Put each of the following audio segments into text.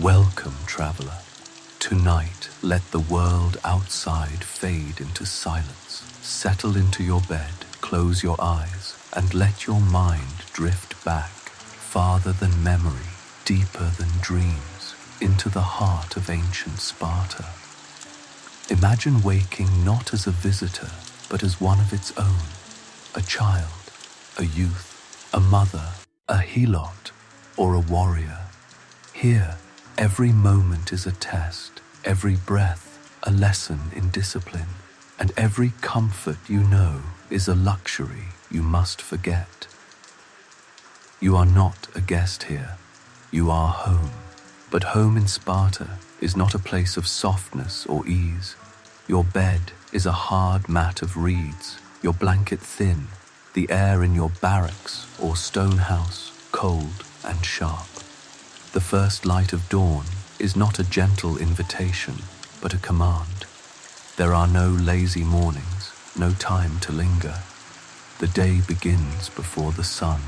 Welcome, traveler. Tonight, let the world outside fade into silence. Settle into your bed, close your eyes, and let your mind drift back, farther than memory, deeper than dreams, into the heart of ancient Sparta. Imagine waking not as a visitor, but as one of its own, a child, a youth, a mother, a helot, or a warrior. Here, every moment is a test, every breath a lesson in discipline, and every comfort you know is a luxury you must forget. You are not a guest here, you are home. But home in Sparta is not a place of softness or ease. Your bed is a hard mat of reeds, your blanket thin, the air in your barracks or stone house cold and sharp. The first light of dawn is not a gentle invitation, but a command. There are no lazy mornings, no time to linger. The day begins before the sun,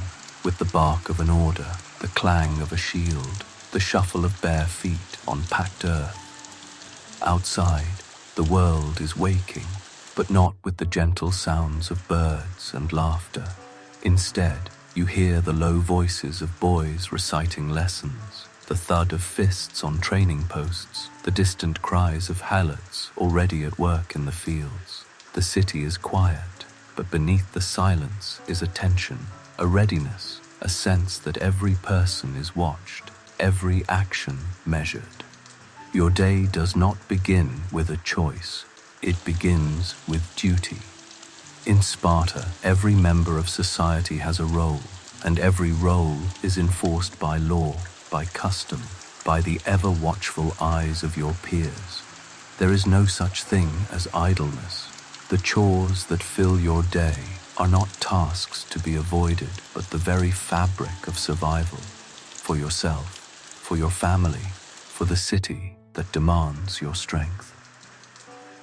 with the bark of an order, the clang of a shield, the shuffle of bare feet on packed earth. Outside, the world is waking, but not with the gentle sounds of birds and laughter. Instead, you hear the low voices of boys reciting lessons, the thud of fists on training posts, the distant cries of helots already at work in the fields. The city is quiet, but beneath the silence is a tension, a readiness, a sense that every person is watched, every action measured. Your day does not begin with a choice, it begins with duty. In Sparta, every member of society has a role, and every role is enforced by law, by custom, by the ever-watchful eyes of your peers. There is no such thing as idleness. The chores that fill your day are not tasks to be avoided, but the very fabric of survival, for yourself, for your family, for the city that demands your strength.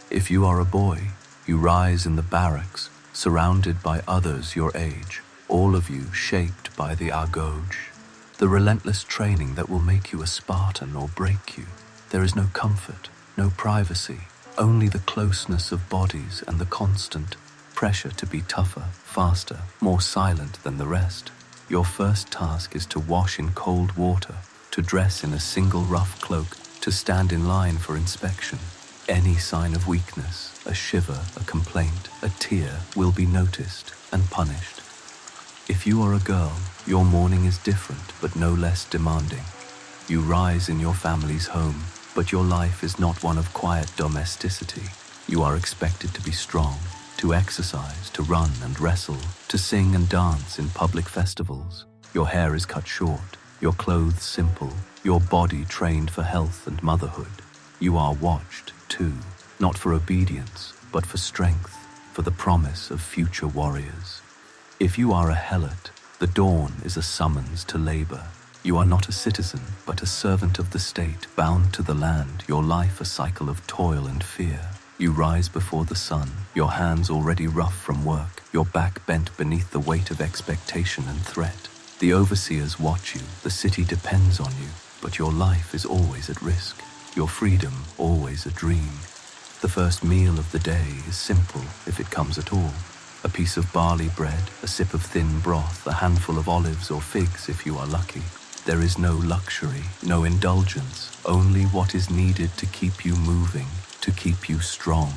If you are a boy, you rise in the barracks, surrounded by others your age, all of you shaped by the agoj, the relentless training that will make you a Spartan or break you. There is no comfort, no privacy, only the closeness of bodies and the constant pressure to be tougher, faster, more silent than the rest. Your first task is to wash in cold water, to dress in a single rough cloak, to stand in line for inspection. Any sign of weakness, a shiver, a complaint, a tear will be noticed and punished. If you are a girl, your morning is different but no less demanding. You rise in your family's home, but your life is not one of quiet domesticity. You are expected to be strong, to exercise, to run and wrestle, to sing and dance in public festivals. Your hair is cut short, your clothes simple, your body trained for health and motherhood. You are watched, too, not for obedience, but for strength, for the promise of future warriors. If you are a helot, the dawn is a summons to labor. You are not a citizen, but a servant of the state, bound to the land, your life a cycle of toil and fear. You rise before the sun, your hands already rough from work, your back bent beneath the weight of expectation and threat. The overseers watch you, the city depends on you, but your life is always at risk, your freedom always a dream. The first meal of the day is simple, if it comes at all. A piece of barley bread, a sip of thin broth, a handful of olives or figs if you are lucky. There is no luxury, no indulgence, only what is needed to keep you moving, to keep you strong.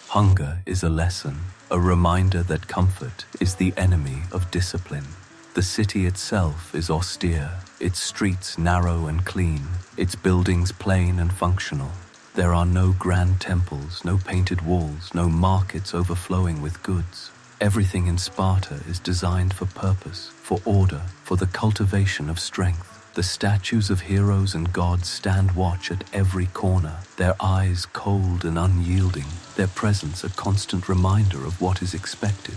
Hunger is a lesson, a reminder that comfort is the enemy of discipline. The city itself is austere, its streets narrow and clean, its buildings plain and functional. There are no grand temples, no painted walls, no markets overflowing with goods. Everything in Sparta is designed for purpose, for order, for the cultivation of strength. The statues of heroes and gods stand watch at every corner, their eyes cold and unyielding, their presence a constant reminder of what is expected.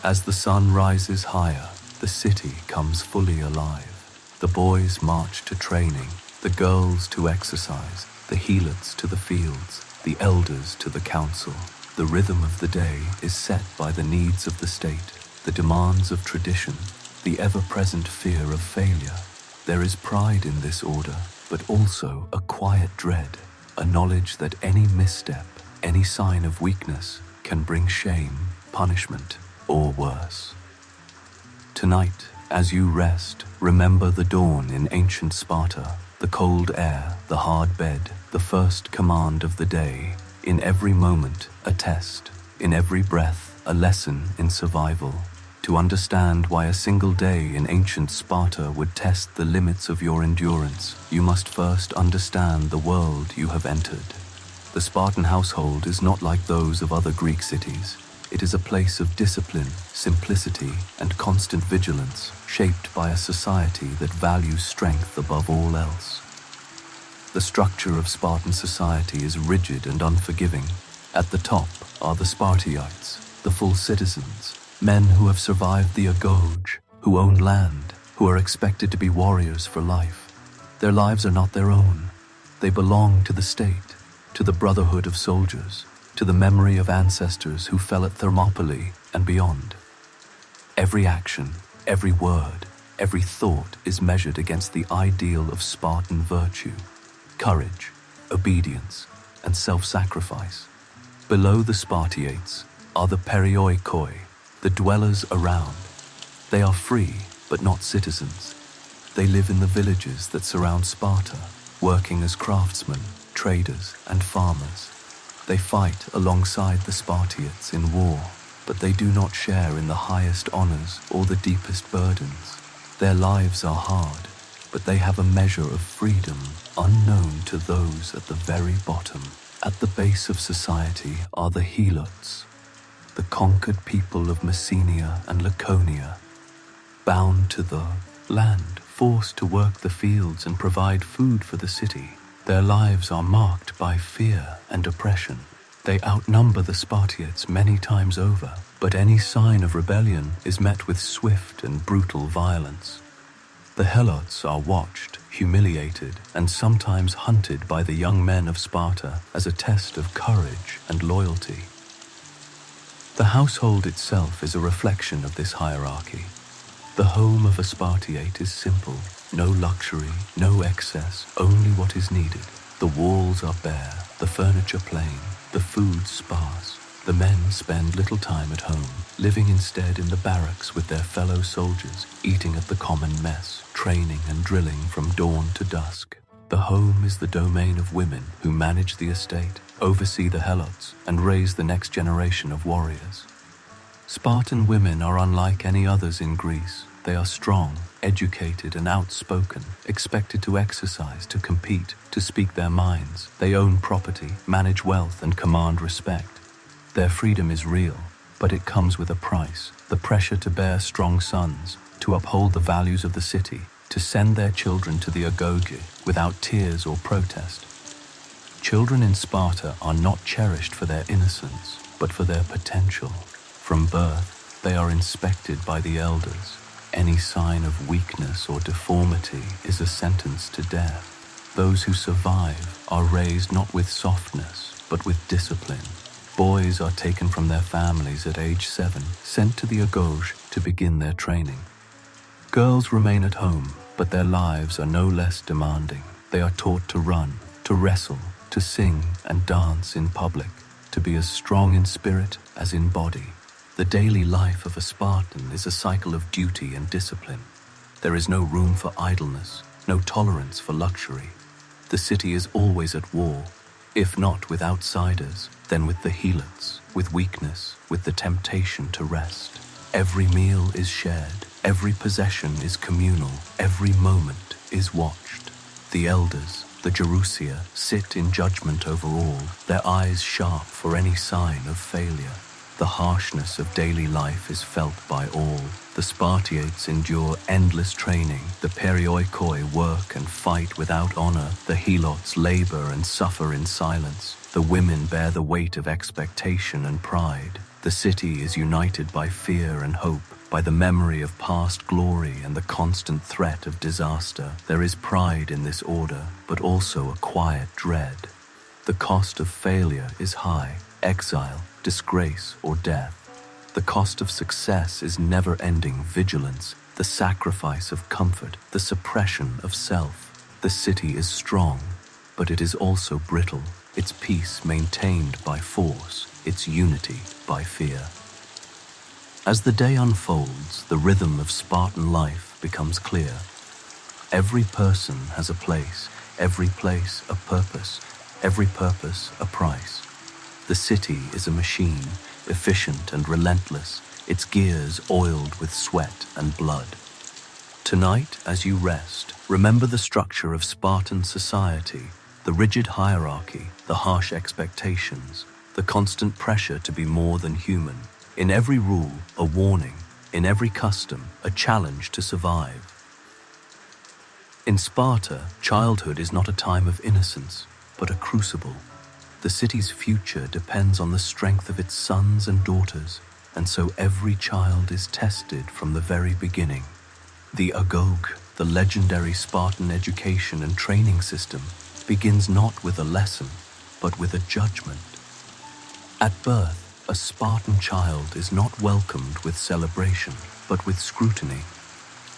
As the sun rises higher, the city comes fully alive. The boys march to training, the girls to exercise, the helots to the fields, the elders to the council. The rhythm of the day is set by the needs of the state, the demands of tradition, the ever-present fear of failure. There is pride in this order, but also a quiet dread, a knowledge that any misstep, any sign of weakness can bring shame, punishment, or worse. Tonight, as you rest, remember the dawn in ancient Sparta, the cold air, the hard bed, the first command of the day. In every moment, a test. In every breath, a lesson in survival. To understand why a single day in ancient Sparta would test the limits of your endurance, you must first understand the world you have entered. The Spartan household is not like those of other Greek cities. It is a place of discipline, simplicity, and constant vigilance, shaped by a society that values strength above all else. The structure of Spartan society is rigid and unforgiving. At the top are the Spartiates, the full citizens, men who have survived the agoge, who own land, who are expected to be warriors for life. Their lives are not their own. They belong to the state, to the brotherhood of soldiers, to the memory of ancestors who fell at Thermopylae and beyond. Every action, every word, every thought is measured against the ideal of Spartan virtue, courage, obedience, and self-sacrifice. Below the Spartiates are the perioikoi, the dwellers around. They are free, but not citizens. They live in the villages that surround Sparta, working as craftsmen, traders, and farmers. They fight alongside the Spartiates in war, but they do not share in the highest honors or the deepest burdens. Their lives are hard, but they have a measure of freedom unknown to those at the very bottom. At the base of society are the helots, the conquered people of Messenia and Laconia, bound to the land, forced to work the fields and provide food for the city. Their lives are marked by fear and oppression. They outnumber the Spartiates many times over, but any sign of rebellion is met with swift and brutal violence. The helots are watched, humiliated, and sometimes hunted by the young men of Sparta as a test of courage and loyalty. The household itself is a reflection of this hierarchy. The home of a Spartiate is simple. No luxury, no excess, only what is needed. The walls are bare, the furniture plain, the food sparse. The men spend little time at home, living instead in the barracks with their fellow soldiers, eating at the common mess, training and drilling from dawn to dusk. The home is the domain of women who manage the estate, oversee the helots, and raise the next generation of warriors. Spartan women are unlike any others in Greece. They are strong, educated, and outspoken, expected to exercise, to compete, to speak their minds. They own property, manage wealth, and command respect. Their freedom is real, but it comes with a price: the pressure to bear strong sons, to uphold the values of the city, to send their children to the agoge without tears or protest. Children in Sparta are not cherished for their innocence, but for their potential. From birth, they are inspected by the elders. Any sign of weakness or deformity is a sentence to death. Those who survive are raised not with softness, but with discipline. Boys are taken from their families at age 7, sent to the agoge to begin their training. Girls remain at home, but their lives are no less demanding. They are taught to run, to wrestle, to sing and dance in public, to be as strong in spirit as in body. The daily life of a Spartan is a cycle of duty and discipline. There is no room for idleness, no tolerance for luxury. The city is always at war, if not with outsiders, then with the helots, with weakness, with the temptation to rest. Every meal is shared, every possession is communal, every moment is watched. The elders, the Gerousia, sit in judgment over all, their eyes sharp for any sign of failure. The harshness of daily life is felt by all. The Spartiates endure endless training. The perioikoi work and fight without honor. The helots labor and suffer in silence. The women bear the weight of expectation and pride. The city is united by fear and hope, by the memory of past glory and the constant threat of disaster. There is pride in this order, but also a quiet dread. The cost of failure is high: exile, disgrace, or death. The cost of success is never-ending vigilance, the sacrifice of comfort, the suppression of self. The city is strong, but it is also brittle, its peace maintained by force, its unity by fear. As the day unfolds, the rhythm of Spartan life becomes clear. Every person has a place, every place a purpose, every purpose a price. The city is a machine, efficient and relentless, its gears oiled with sweat and blood. Tonight, as you rest, remember the structure of Spartan society, the rigid hierarchy, the harsh expectations, the constant pressure to be more than human. In every rule, a warning. In every custom, a challenge to survive. In Sparta, childhood is not a time of innocence, but a crucible. The city's future depends on the strength of its sons and daughters, and so every child is tested from the very beginning. The Agog, the legendary Spartan education and training system, begins not with a lesson, but with a judgment. At birth, a Spartan child is not welcomed with celebration, but with scrutiny.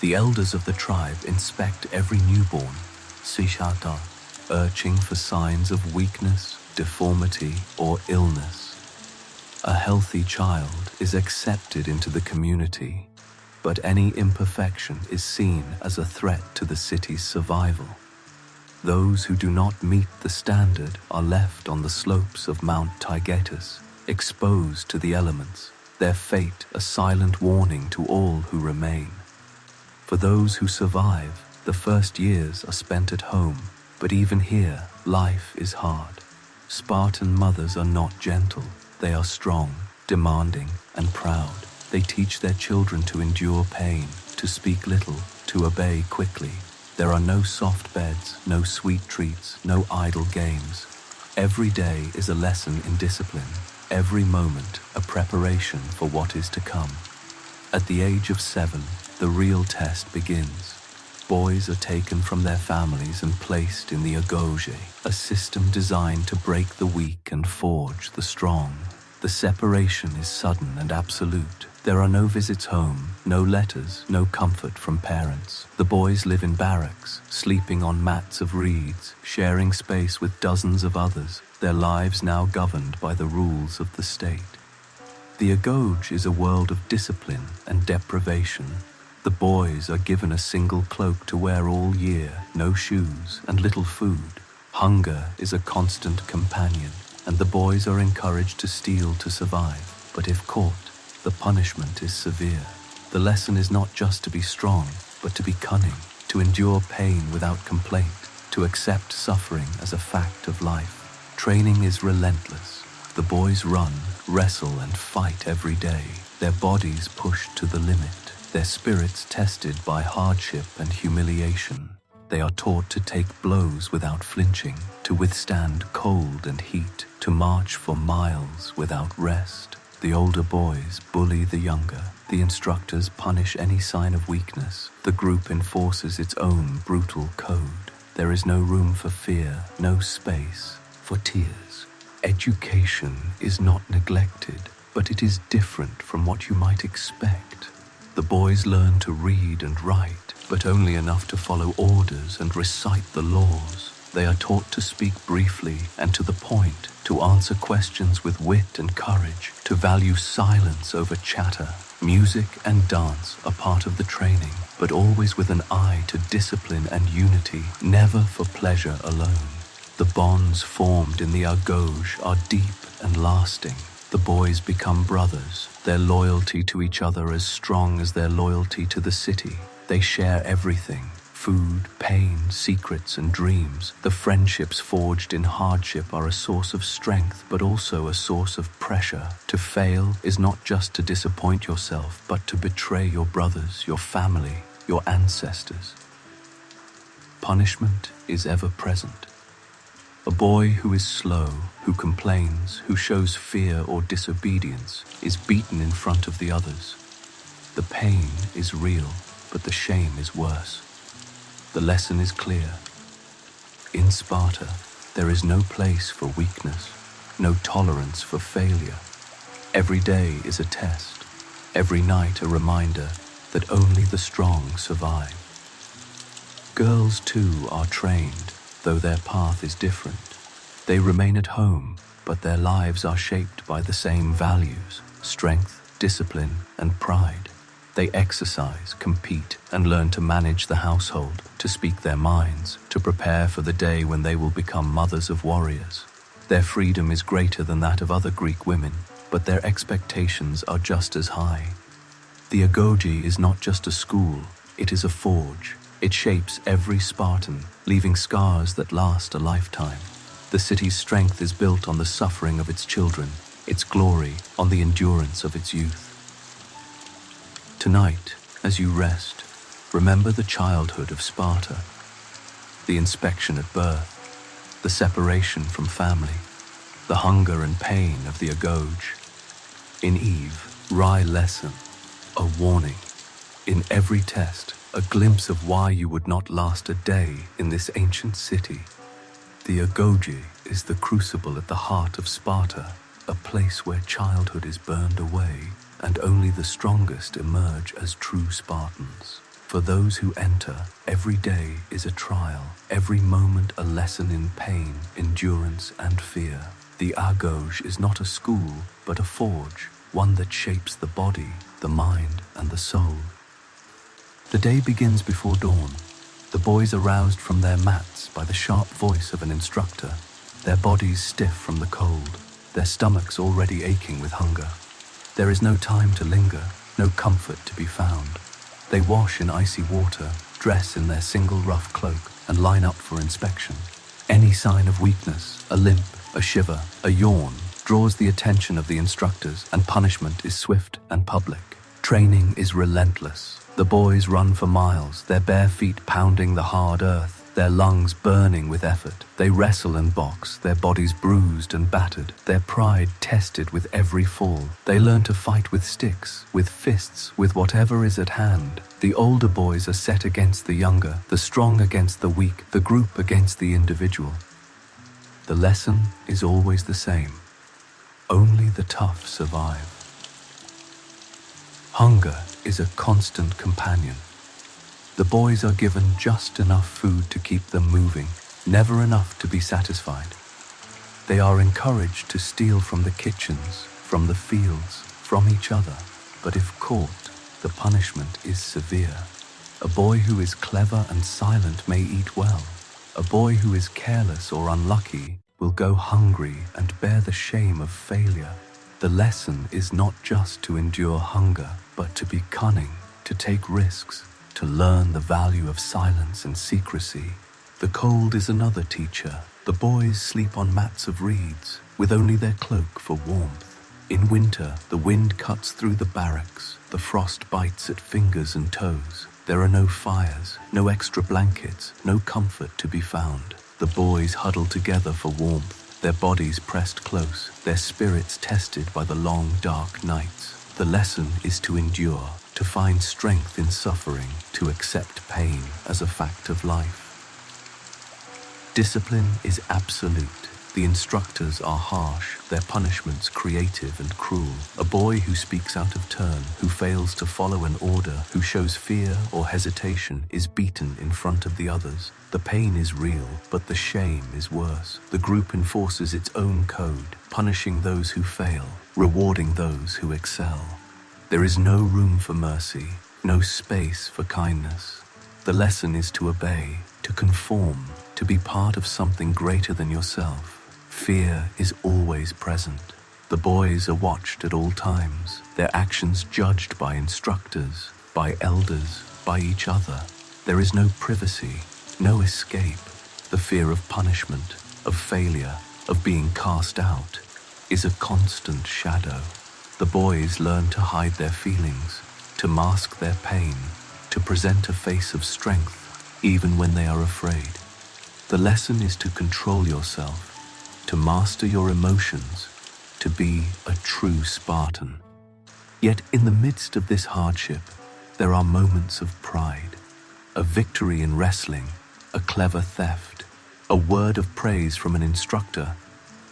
The elders of the tribe inspect every newborn, sishata, searching for signs of weakness, deformity, or illness. A healthy child is accepted into the community, but any imperfection is seen as a threat to the city's survival. Those who do not meet the standard are left on the slopes of Mount Taygetus, exposed to the elements, their fate a silent warning to all who remain. For those who survive, the first years are spent at home, but even here, life is hard. Spartan mothers are not gentle, they are strong, demanding, and proud. They teach their children to endure pain, to speak little, to obey quickly. There are no soft beds, no sweet treats, no idle games. Every day is a lesson in discipline, every moment a preparation for what is to come. At the age of 7, the real test begins. Boys are taken from their families and placed in the agoge, a system designed to break the weak and forge the strong. The separation is sudden and absolute. There are no visits home, no letters, no comfort from parents. The boys live in barracks, sleeping on mats of reeds, sharing space with dozens of others, their lives now governed by the rules of the state. The agoge is a world of discipline and deprivation. The boys are given a single cloak to wear all year, no shoes, and little food. Hunger is a constant companion, and the boys are encouraged to steal to survive. But if caught, the punishment is severe. The lesson is not just to be strong, but to be cunning, to endure pain without complaint, to accept suffering as a fact of life. Training is relentless. The boys run, wrestle, and fight every day, their bodies pushed to the limit, their spirits tested by hardship and humiliation. They are taught to take blows without flinching, to withstand cold and heat, to march for miles without rest. The older boys bully the younger. The instructors punish any sign of weakness. The group enforces its own brutal code. There is no room for fear, no space for tears. Education is not neglected, but it is different from what you might expect. The boys learn to read and write, but only enough to follow orders and recite the laws. They are taught to speak briefly and to the point, to answer questions with wit and courage, to value silence over chatter. Music and dance are part of the training, but always with an eye to discipline and unity, never for pleasure alone. The bonds formed in the agoge are deep and lasting. The boys become brothers, their loyalty to each other as strong as their loyalty to the city. They share everything: food, pain, secrets, and dreams. The friendships forged in hardship are a source of strength, but also a source of pressure. To fail is not just to disappoint yourself, but to betray your brothers, your family, your ancestors. Punishment is ever present. A boy who is slow, who complains, who shows fear or disobedience, is beaten in front of the others. The pain is real, but the shame is worse. The lesson is clear. In Sparta, there is no place for weakness, no tolerance for failure. Every day is a test, every night a reminder that only the strong survive. Girls too are trained, though their path is different. They remain at home, but their lives are shaped by the same values: strength, discipline, and pride. They exercise, compete, and learn to manage the household, to speak their minds, to prepare for the day when they will become mothers of warriors. Their freedom is greater than that of other Greek women, but their expectations are just as high. The agoge is not just a school, it is a forge. It shapes every Spartan, leaving scars that last a lifetime. The city's strength is built on the suffering of its children, its glory on the endurance of its youth. Tonight, as you rest, remember the childhood of Sparta, the inspection at birth, the separation from family, the hunger and pain of the agoge. In Eve, wry lesson, a warning. In every test, a glimpse of why you would not last a day in this ancient city. The agoge is the crucible at the heart of Sparta, a place where childhood is burned away and only the strongest emerge as true Spartans. For those who enter, every day is a trial, every moment a lesson in pain, endurance, and fear. The agoge is not a school, but a forge, one that shapes the body, the mind, and the soul. The day begins before dawn. The boys are roused from their mats by the sharp voice of an instructor, their bodies stiff from the cold, their stomachs already aching with hunger. There is no time to linger, no comfort to be found. They wash in icy water, dress in their single rough cloak, and line up for inspection. Any sign of weakness, a limp, a shiver, a yawn, draws the attention of the instructors, and punishment is swift and public. Training is relentless. The boys run for miles, their bare feet pounding the hard earth, their lungs burning with effort. They wrestle and box, their bodies bruised and battered, their pride tested with every fall. They learn to fight with sticks, with fists, with whatever is at hand. The older boys are set against the younger, the strong against the weak, the group against the individual. The lesson is always the same. Only the tough survive. Hunger is a constant companion. The boys are given just enough food to keep them moving, never enough to be satisfied. They are encouraged to steal from the kitchens, from the fields, from each other. But if caught, the punishment is severe. A boy who is clever and silent may eat well. A boy who is careless or unlucky will go hungry and bear the shame of failure. The lesson is not just to endure hunger, but to be cunning, to take risks, to learn the value of silence and secrecy. The cold is another teacher. The boys sleep on mats of reeds, with only their cloak for warmth. In winter, the wind cuts through the barracks, the frost bites at fingers and toes. There are no fires, no extra blankets, no comfort to be found. The boys huddle together for warmth, their bodies pressed close, their spirits tested by the long, dark nights. The lesson is to endure, to find strength in suffering, to accept pain as a fact of life. Discipline is absolute. The instructors are harsh, their punishments creative and cruel. A boy who speaks out of turn, who fails to follow an order, who shows fear or hesitation, is beaten in front of the others. The pain is real, but the shame is worse. The group enforces its own code, punishing those who fail, rewarding those who excel. There is no room for mercy, no space for kindness. The lesson is to obey, to conform, to be part of something greater than yourself. Fear is always present. The boys are watched at all times, their actions judged by instructors, by elders, by each other. There is no privacy, no escape. The fear of punishment, of failure, of being cast out, is a constant shadow. The boys learn to hide their feelings, to mask their pain, to present a face of strength, even when they are afraid. The lesson is to control yourself, to master your emotions, to be a true Spartan. Yet in the midst of this hardship, there are moments of pride, a victory in wrestling, a clever theft, a word of praise from an instructor.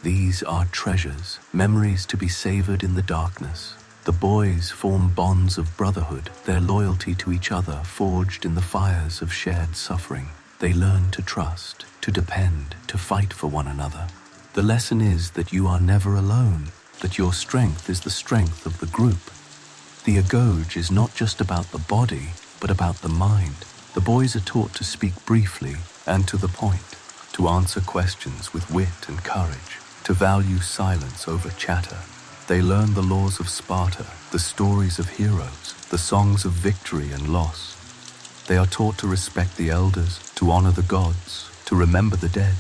These are treasures, memories to be savored in the darkness. The boys form bonds of brotherhood, their loyalty to each other forged in the fires of shared suffering. They learn to trust, to depend, to fight for one another. The lesson is that you are never alone, that your strength is the strength of the group. The agoge is not just about the body, but about the mind. The boys are taught to speak briefly and to the point, to answer questions with wit and courage, to value silence over chatter. They learn the laws of Sparta, the stories of heroes, the songs of victory and loss. They are taught to respect the elders, to honor the gods, to remember the dead.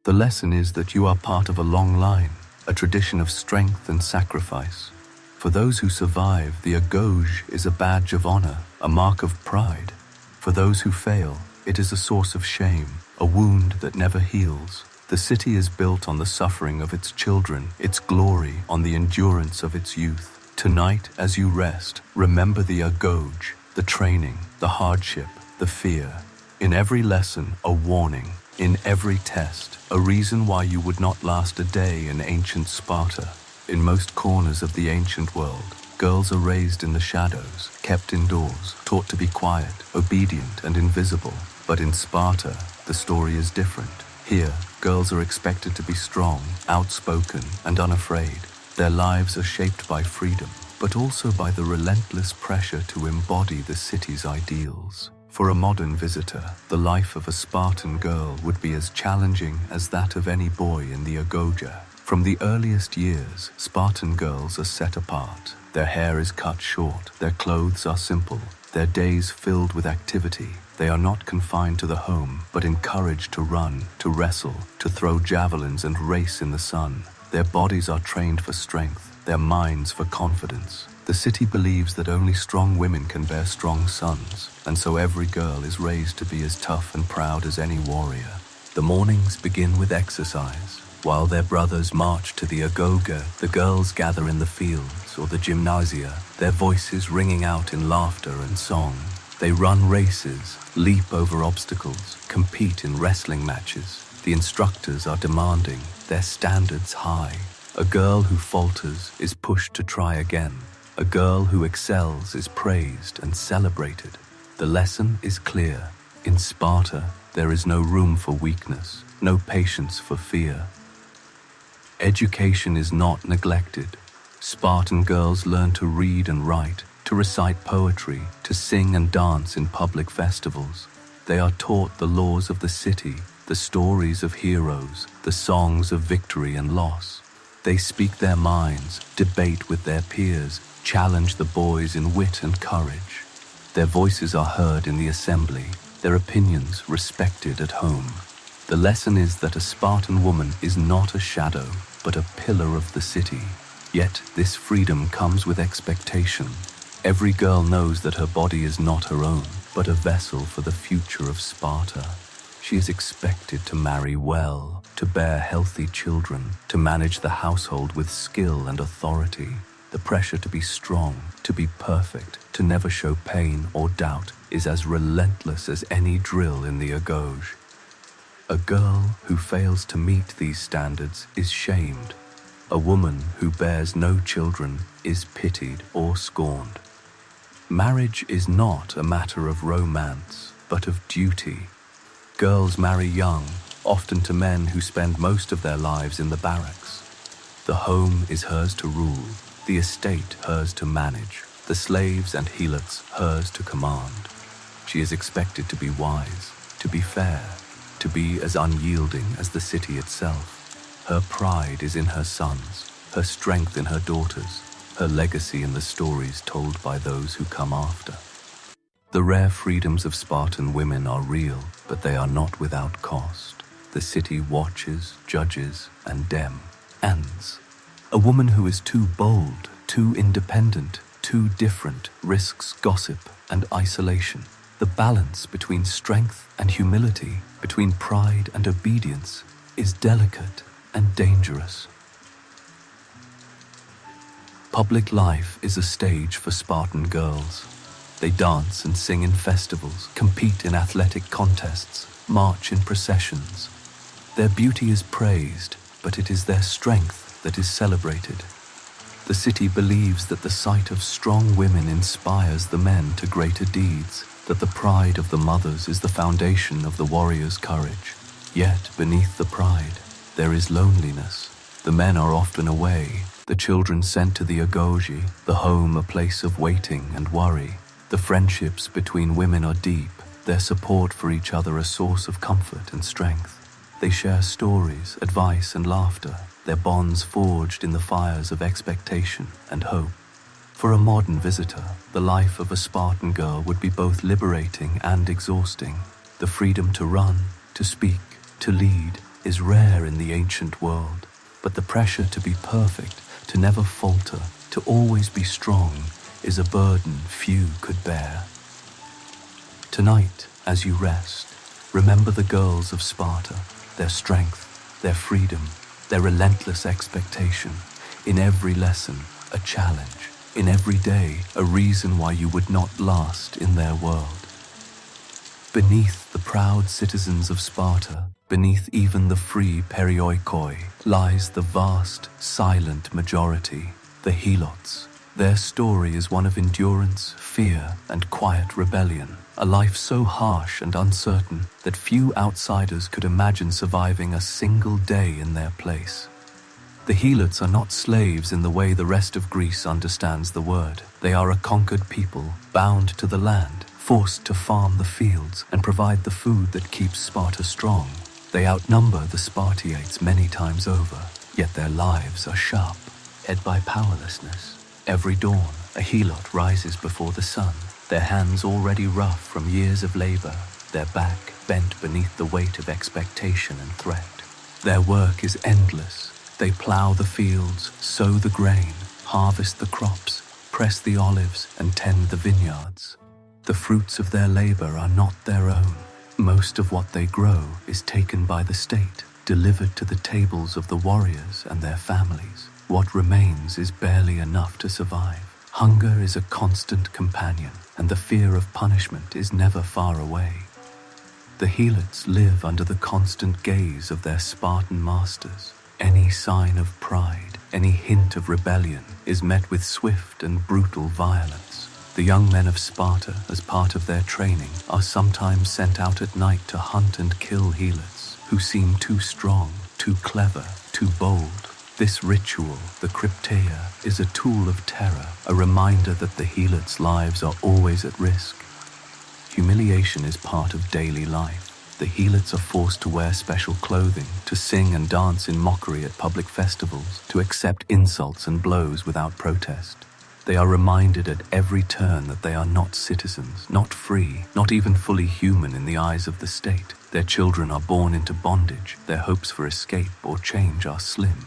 The lesson is that you are part of a long line, a tradition of strength and sacrifice. For those who survive, the agoge is a badge of honor, a mark of pride. For those who fail, it is a source of shame, a wound that never heals. The city is built on the suffering of its children, its glory on the endurance of its youth. Tonight, as you rest, remember the agoge, the training, the hardship, the fear. In every lesson, a warning. In every test, a reason why you would not last a day in ancient Sparta. In most corners of the ancient world, girls are raised in the shadows, kept indoors, taught to be quiet, obedient, and invisible. But in Sparta, the story is different. Here, girls are expected to be strong, outspoken, and unafraid. Their lives are shaped by freedom, but also by the relentless pressure to embody the city's ideals. For a modern visitor, the life of a Spartan girl would be as challenging as that of any boy in the Agoge. From the earliest years, Spartan girls are set apart. Their hair is cut short, their clothes are simple, their days filled with activity. They are not confined to the home, but encouraged to run, to wrestle, to throw javelins and race in the sun. Their bodies are trained for strength, their minds for confidence. The city believes that only strong women can bear strong sons, and so every girl is raised to be as tough and proud as any warrior. The mornings begin with exercise. While their brothers march to the agoge, the girls gather in the fields or the gymnasia, their voices ringing out in laughter and song. They run races, leap over obstacles, compete in wrestling matches. The instructors are demanding, their standards high. A girl who falters is pushed to try again. A girl who excels is praised and celebrated. The lesson is clear. In Sparta, there is no room for weakness, no patience for fear. Education is not neglected. Spartan girls learn to read and write, to recite poetry, to sing and dance in public festivals. They are taught the laws of the city, the stories of heroes, the songs of victory and loss. They speak their minds, debate with their peers, challenge the boys in wit and courage. Their voices are heard in the assembly, their opinions respected at home. The lesson is that a Spartan woman is not a shadow, but a pillar of the city. Yet this freedom comes with expectation. Every girl knows that her body is not her own, but a vessel for the future of Sparta. She is expected to marry well, to bear healthy children, to manage the household with skill and authority. The pressure to be strong, to be perfect, to never show pain or doubt is as relentless as any drill in the agoge. A girl who fails to meet these standards is shamed. A woman who bears no children is pitied or scorned. Marriage is not a matter of romance, but of duty. Girls marry young, often to men who spend most of their lives in the barracks. The home is hers to rule, the estate hers to manage, the slaves and helots hers to command. She is expected to be wise, to be fair, to be as unyielding as the city itself. Her pride is in her sons, her strength in her daughters, her legacy in the stories told by those who come after. The rare freedoms of Spartan women are real, but they are not without cost. The city watches, judges, and ends. A woman who is too bold, too independent, too different risks gossip and isolation. The balance between strength and humility, between pride and obedience, is delicate and dangerous. Public life is a stage for Spartan girls. They dance and sing in festivals, compete in athletic contests, march in processions. Their beauty is praised, but it is their strength that is celebrated. The city believes that the sight of strong women inspires the men to greater deeds, that the pride of the mothers is the foundation of the warrior's courage. Yet, beneath the pride, there is loneliness. The men are often away, the children sent to the agoge, the home a place of waiting and worry. The friendships between women are deep, their support for each other a source of comfort and strength. They share stories, advice, and laughter, their bonds forged in the fires of expectation and hope. For a modern visitor, the life of a Spartan girl would be both liberating and exhausting. The freedom to run, to speak, to lead is rare in the ancient world, but the pressure to be perfect, to never falter, to always be strong, is a burden few could bear. Tonight, as you rest, remember the girls of Sparta, their strength, their freedom, their relentless expectation. In every lesson, a challenge. In every day, a reason why you would not last in their world. Beneath the proud citizens of Sparta, beneath even the free perioikoi, lies the vast, silent majority, the helots. Their story is one of endurance, fear, and quiet rebellion, a life so harsh and uncertain that few outsiders could imagine surviving a single day in their place. The helots are not slaves in the way the rest of Greece understands the word. They are a conquered people, bound to the land, forced to farm the fields and provide the food that keeps Sparta strong. They outnumber the Spartiates many times over, yet their lives are sharp, led by powerlessness. Every dawn, a helot rises before the sun, their hands already rough from years of labor, their back bent beneath the weight of expectation and threat. Their work is endless. They plow the fields, sow the grain, harvest the crops, press the olives, and tend the vineyards. The fruits of their labor are not their own. Most of what they grow is taken by the state, delivered to the tables of the warriors and their families. What remains is barely enough to survive. Hunger is a constant companion, and the fear of punishment is never far away. The helots live under the constant gaze of their Spartan masters. Any sign of pride, any hint of rebellion is met with swift and brutal violence. The young men of Sparta, as part of their training, are sometimes sent out at night to hunt and kill helots who seem too strong, too clever, too bold. This ritual, the crypteia, is a tool of terror, a reminder that the helots' lives are always at risk. Humiliation is part of daily life. The helots are forced to wear special clothing, to sing and dance in mockery at public festivals, to accept insults and blows without protest. They are reminded at every turn that they are not citizens, not free, not even fully human in the eyes of the state. Their children are born into bondage, their hopes for escape or change are slim.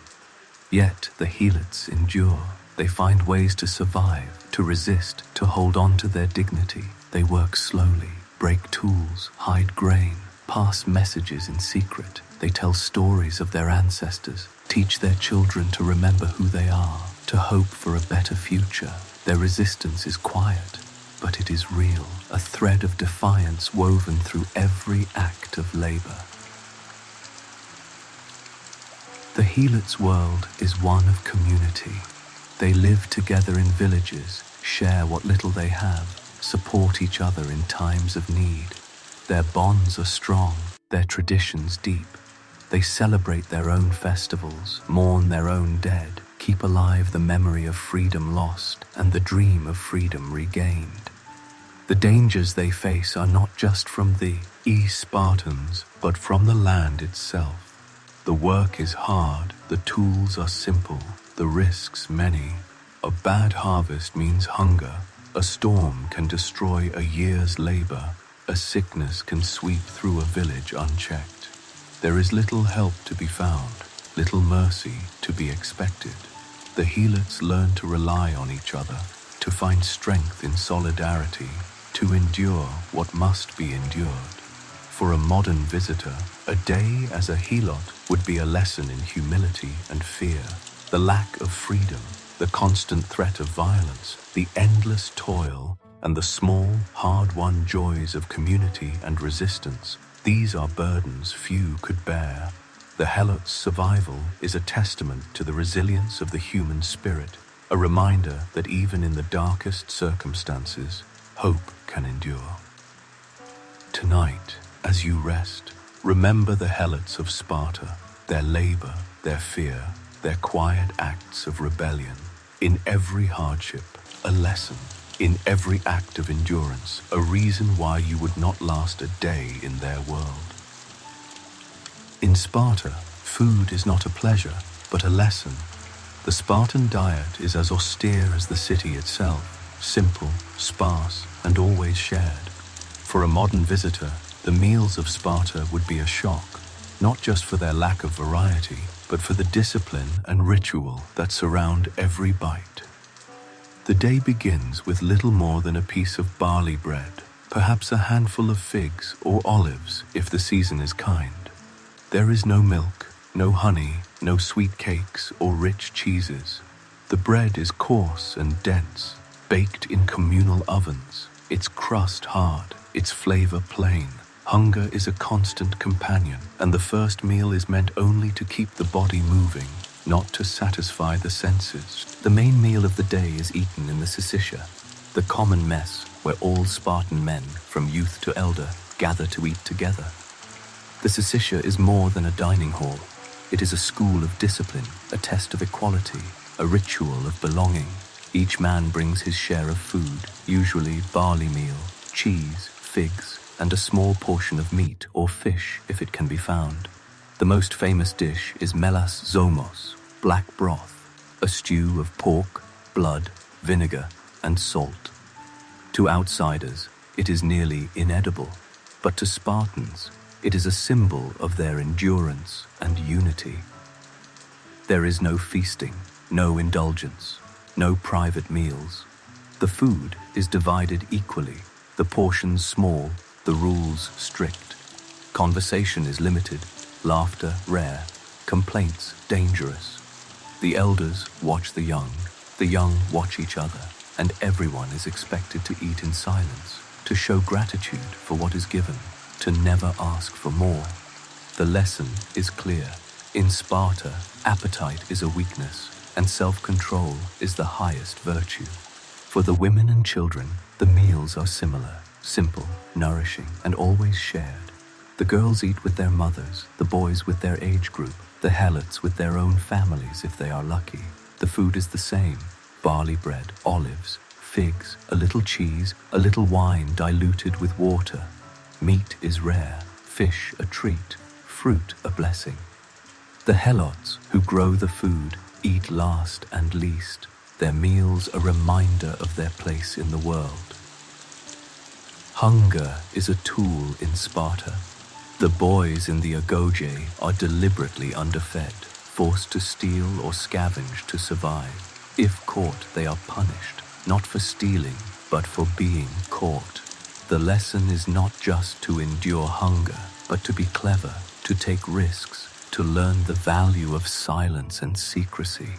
Yet the helots endure. They find ways to survive, to resist, to hold on to their dignity. They work slowly, break tools, hide grain, pass messages in secret. They tell stories of their ancestors, teach their children to remember who they are, to hope for a better future. Their resistance is quiet, but it is real, a thread of defiance woven through every act of labor. The helots' world is one of community. They live together in villages, share what little they have, support each other in times of need. Their bonds are strong, their traditions deep. They celebrate their own festivals, mourn their own dead, keep alive the memory of freedom lost and the dream of freedom regained. The dangers they face are not just from the Spartans, but from the land itself. The work is hard, the tools are simple, the risks many. A bad harvest means hunger. A storm can destroy a year's labor. A sickness can sweep through a village unchecked. There is little help to be found, little mercy to be expected. The helots learn to rely on each other, to find strength in solidarity, to endure what must be endured. For a modern visitor, a day as a helot would be a lesson in humility and fear, the lack of freedom, the constant threat of violence, the endless toil, and the small, hard-won joys of community and resistance. These are burdens few could bear. The helot's survival is a testament to the resilience of the human spirit. a reminder that even in the darkest circumstances, hope can endure. Tonight, as you rest, remember the helots of Sparta, their labor, their fear, their quiet acts of rebellion. In every hardship, a lesson. In every act of endurance, a reason why you would not last a day in their world. In Sparta, food is not a pleasure, but a lesson. The Spartan diet is as austere as the city itself, simple, sparse, and always shared. For a modern visitor, the meals of Sparta would be a shock, not just for their lack of variety, but for the discipline and ritual that surround every bite. The day begins with little more than a piece of barley bread, perhaps a handful of figs or olives if the season is kind. There is no milk, no honey, no sweet cakes or rich cheeses. The bread is coarse and dense, baked in communal ovens, its crust hard, its flavor plain. Hunger is a constant companion, and the first meal is meant only to keep the body moving, not to satisfy the senses. The main meal of the day is eaten in the Cozier, the common mess where all Spartan men, from youth to elder, gather to eat together. The Cozier is more than a dining hall. It is a school of discipline, a test of equality, a ritual of belonging. Each man brings his share of food, usually barley meal, cheese, figs, and a small portion of meat or fish if it can be found. The most famous dish is melas zomos, black broth, a stew of pork, blood, vinegar, and salt. To outsiders, it is nearly inedible, but to Spartans, it is a symbol of their endurance and unity. There is no feasting, no indulgence, no private meals. The food is divided equally, the portions small, the rules strict. Conversation is limited, laughter rare, complaints dangerous. The elders watch the young watch each other, and everyone is expected to eat in silence, to show gratitude for what is given, to never ask for more. The lesson is clear. In Sparta, appetite is a weakness, and self-control is the highest virtue. For the women and children, the meals are similar, simple, nourishing, and always shared. The girls eat with their mothers, the boys with their age group, the helots with their own families if they are lucky. The food is the same: barley bread, olives, figs, a little cheese, a little wine diluted with water. Meat is rare, fish a treat, fruit a blessing. The helots, who grow the food, eat last and least, their meals a reminder of their place in the world. Hunger is a tool in Sparta. The boys in the agoge are deliberately underfed, forced to steal or scavenge to survive. If caught, they are punished, not for stealing, but for being caught. The lesson is not just to endure hunger, but to be clever, to take risks, to learn the value of silence and secrecy.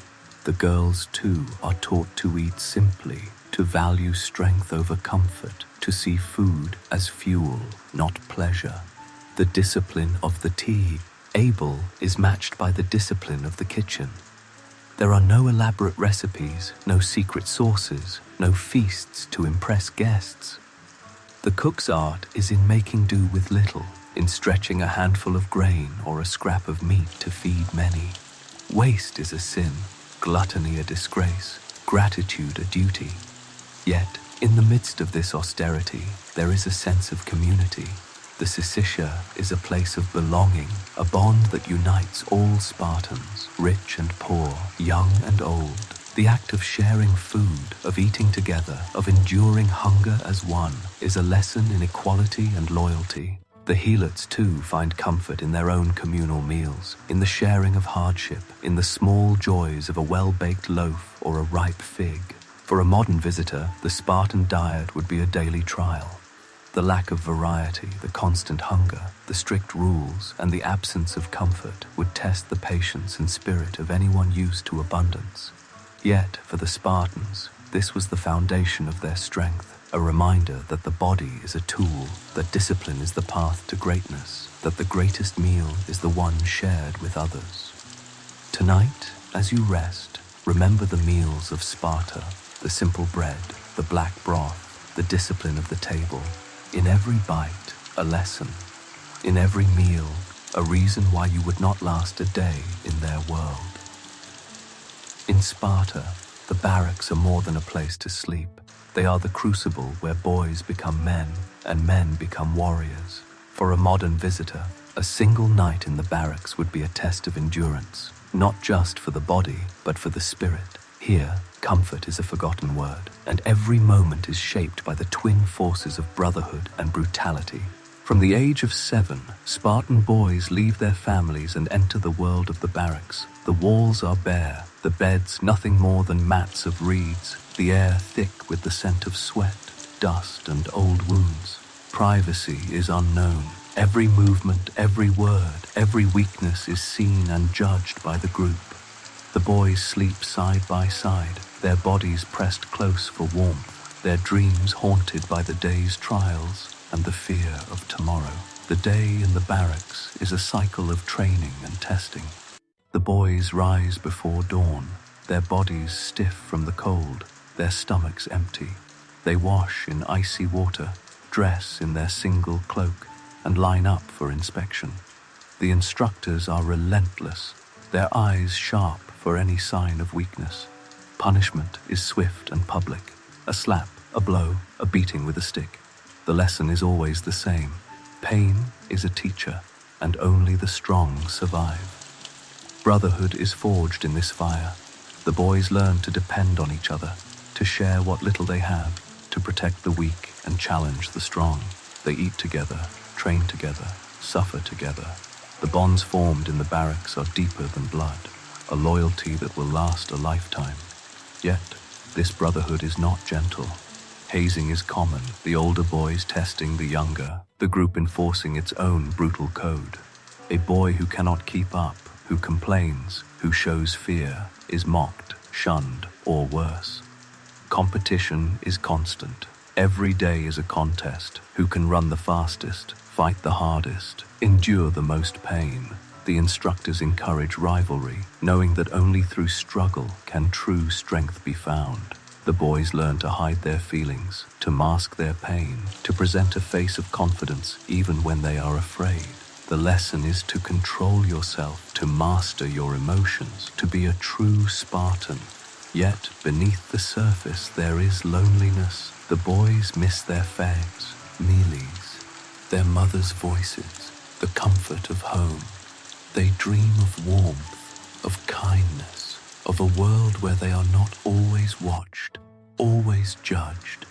The girls, too, are taught to eat simply, to value strength over comfort, to see food as fuel, not pleasure. The discipline of the tea, able, is matched by the discipline of the kitchen. There are no elaborate recipes, no secret sauces, no feasts to impress guests. The cook's art is in making do with little, in stretching a handful of grain or a scrap of meat to feed many. Waste is a sin, gluttony a disgrace, gratitude a duty. Yet, in the midst of this austerity, there is a sense of community. The Cozier is a place of belonging, a bond that unites all Spartans, rich and poor, young and old. The act of sharing food, of eating together, of enduring hunger as one, is a lesson in equality and loyalty. The helots, too, find comfort in their own communal meals, in the sharing of hardship, in the small joys of a well-baked loaf or a ripe fig. For a modern visitor, the Spartan diet would be a daily trial. The lack of variety, the constant hunger, the strict rules, and the absence of comfort would test the patience and spirit of anyone used to abundance. Yet, for the Spartans, this was the foundation of their strength, a reminder that the body is a tool, that discipline is the path to greatness, that the greatest meal is the one shared with others. Tonight, as you rest, Remember the meals of Sparta, the simple bread, the black broth, the discipline of the table. In every bite, a lesson. In every meal, a reason why you would not last a day in their world. In Sparta, the barracks are more than a place to sleep. They are the crucible where boys become men and men become warriors. For a modern visitor, a single night in the barracks would be a test of endurance, not just for the body, but for the spirit. Here, comfort is a forgotten word, and every moment is shaped by the twin forces of brotherhood and brutality. From the age of 7, Spartan boys leave their families and enter the world of the barracks. The walls are bare, the beds nothing more than mats of reeds, the air thick with the scent of sweat, dust, and old wounds. Privacy is unknown. Every movement, every word, every weakness is seen and judged by the group. The boys sleep side by side, their bodies pressed close for warmth, their dreams haunted by the day's trials and the fear of tomorrow. The day in the barracks is a cycle of training and testing. The boys rise before dawn, their bodies stiff from the cold, their stomachs empty. They wash in icy water, dress in their single cloak, and line up for inspection. The instructors are relentless, their eyes sharp for any sign of weakness. Punishment is swift and public. A slap, a blow, a beating with a stick. The lesson is always the same. Pain is a teacher, and only the strong survive. Brotherhood is forged in this fire. The boys learn to depend on each other, to share what little they have, to protect the weak and challenge the strong. They eat together, train together, suffer together. The bonds formed in the barracks are deeper than blood, a loyalty that will last a lifetime. Yet, this brotherhood is not gentle. Hazing is common, the older boys testing the younger, the group enforcing its own brutal code. A boy who cannot keep up, who complains, who shows fear, is mocked, shunned, or worse. Competition is constant. Every day is a contest. Who can run the fastest, fight the hardest, endure the most pain? The instructors encourage rivalry, knowing that only through struggle can true strength be found. The boys learn to hide their feelings, to mask their pain, to present a face of confidence even when they are afraid. The lesson is to control yourself, to master your emotions, to be a true Spartan. Yet, beneath the surface there is loneliness. The boys miss their fags, mealies, their mothers' voices, the comfort of home. They dream of warmth, of kindness, of a world where they are not always watched, always judged.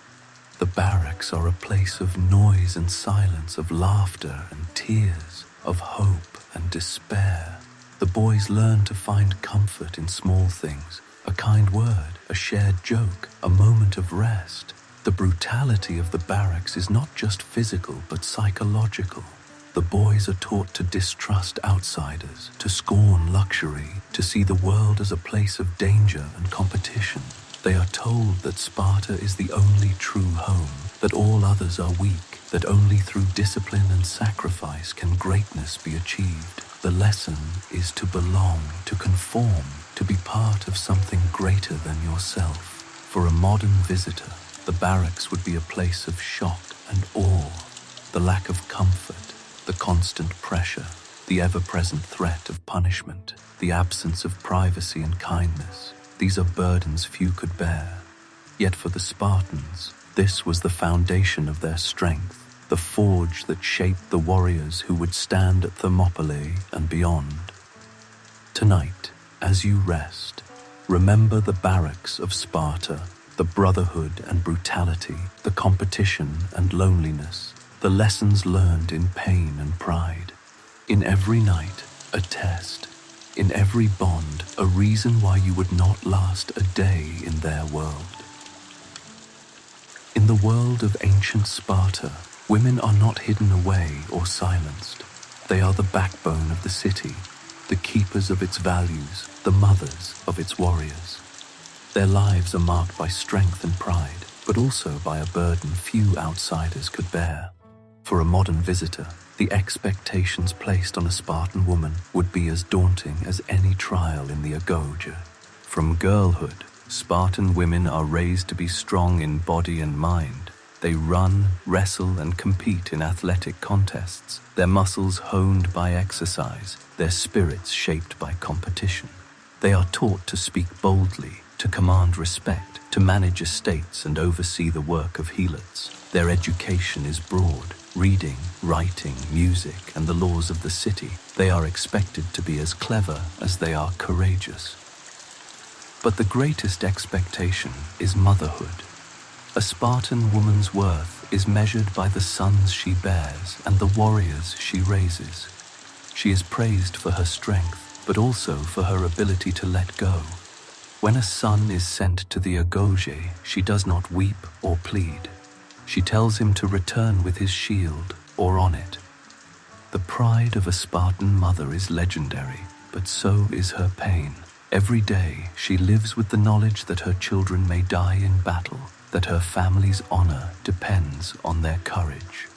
The barracks are a place of noise and silence, of laughter and tears, of hope and despair. The boys learn to find comfort in small things, a kind word, a shared joke, a moment of rest. The brutality of the barracks is not just physical but psychological. The boys are taught to distrust outsiders, to scorn luxury, to see the world as a place of danger and competition. They are told that Sparta is the only true home, that all others are weak, that only through discipline and sacrifice can greatness be achieved. The lesson is to belong, to conform, to be part of something greater than yourself. For a modern visitor, the barracks would be a place of shock and awe. The lack of comfort, the constant pressure, the ever-present threat of punishment, the absence of privacy and kindness, these are burdens few could bear. Yet for the Spartans, this was the foundation of their strength, the forge that shaped the warriors who would stand at Thermopylae and beyond. Tonight, as you rest, remember the barracks of Sparta, the brotherhood and brutality, the competition and loneliness, the lessons learned in pain and pride. In every night, a test. In every bond, a reason why you would not last a day in their world. In the world of ancient Sparta, women are not hidden away or silenced. They are the backbone of the city, the keepers of its values, the mothers of its warriors. Their lives are marked by strength and pride, but also by a burden few outsiders could bear. For a modern visitor, the expectations placed on a Spartan woman would be as daunting as any trial in the Agoge. From girlhood, Spartan women are raised to be strong in body and mind. They run, wrestle, and compete in athletic contests, their muscles honed by exercise, their spirits shaped by competition. They are taught to speak boldly, to command respect, to manage estates and oversee the work of helots. Their education is broad: reading, writing, music, and the laws of the city. They are expected to be as clever as they are courageous. But the greatest expectation is motherhood. A Spartan woman's worth is measured by the sons she bears and the warriors she raises. She is praised for her strength, but also for her ability to let go. When a son is sent to the agoge, she does not weep or plead. She tells him to return with his shield or on it. The pride of a Spartan mother is legendary, but so is her pain. Every day she lives with the knowledge that her children may die in battle, that her family's honor depends on their courage.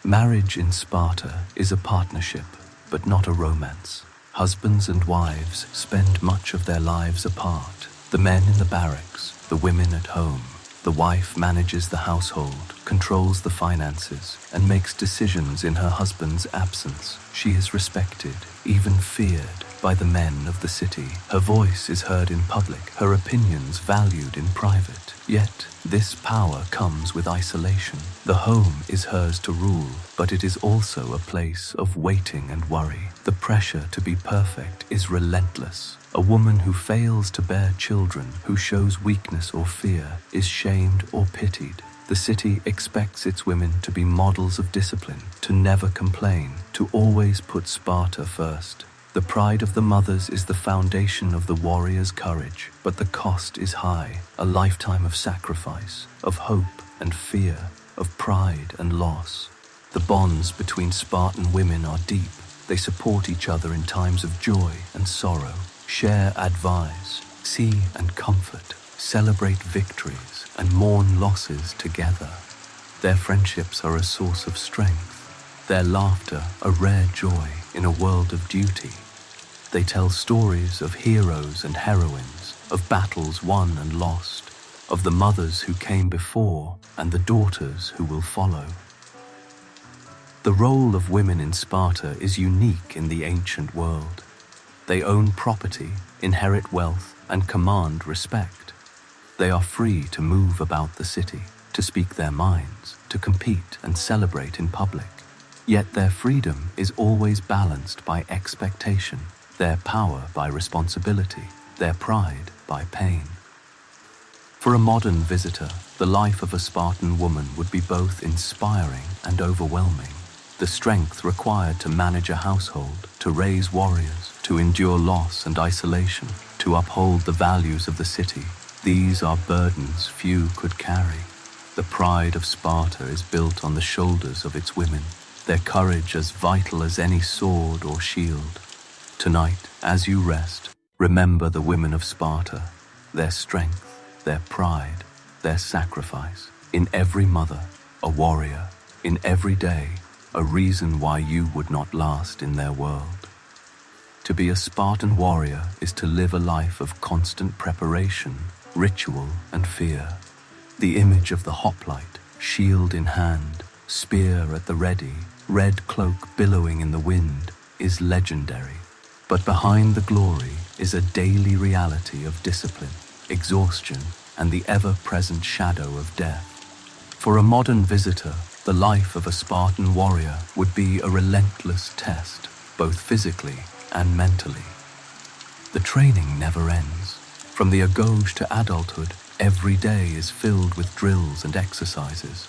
Marriage in Sparta is a partnership, but not a romance. Husbands and wives spend much of their lives apart. The men in the barracks, the women at home. The wife manages the household, controls the finances, and makes decisions in her husband's absence. She is respected, even feared, by the men of the city. Her voice is heard in public, her opinions valued in private. Yet, this power comes with isolation. The home is hers to rule, but it is also a place of waiting and worry. The pressure to be perfect is relentless. A woman who fails to bear children, who shows weakness or fear, is shamed or pitied. The city expects its women to be models of discipline, to never complain, to always put Sparta first. The pride of the mothers is the foundation of the warrior's courage, but the cost is high, a lifetime of sacrifice, of hope and fear, of pride and loss. The bonds between Spartan women are deep. They support each other in times of joy and sorrow, share advice, see and comfort, celebrate victories, and mourn losses together. Their friendships are a source of strength, their laughter a rare joy in a world of duty. They tell stories of heroes and heroines, of battles won and lost, of the mothers who came before and the daughters who will follow. The role of women in Sparta is unique in the ancient world. They own property, inherit wealth, and command respect. They are free to move about the city, to speak their minds, to compete and celebrate in public. Yet their freedom is always balanced by expectation, their power by responsibility, their pride by pain. For a modern visitor, the life of a Spartan woman would be both inspiring and overwhelming. The strength required to manage a household, to raise warriors, to endure loss and isolation, to uphold the values of the city, these are burdens few could carry. The pride of Sparta is built on the shoulders of its women, their courage as vital as any sword or shield. Tonight, as you rest, remember the women of Sparta, their strength, their pride, their sacrifice. In every mother, a warrior. In every day, a reason why you would not last in their world. To be a Spartan warrior is to live a life of constant preparation, ritual, and fear. The image of the hoplite, shield in hand, spear at the ready, red cloak billowing in the wind, is legendary. But behind the glory is a daily reality of discipline, exhaustion, and the ever-present shadow of death. For a modern visitor, the life of a Spartan warrior would be a relentless test, both physically and mentally. The training never ends. From the agoge to adulthood, every day is filled with drills and exercises.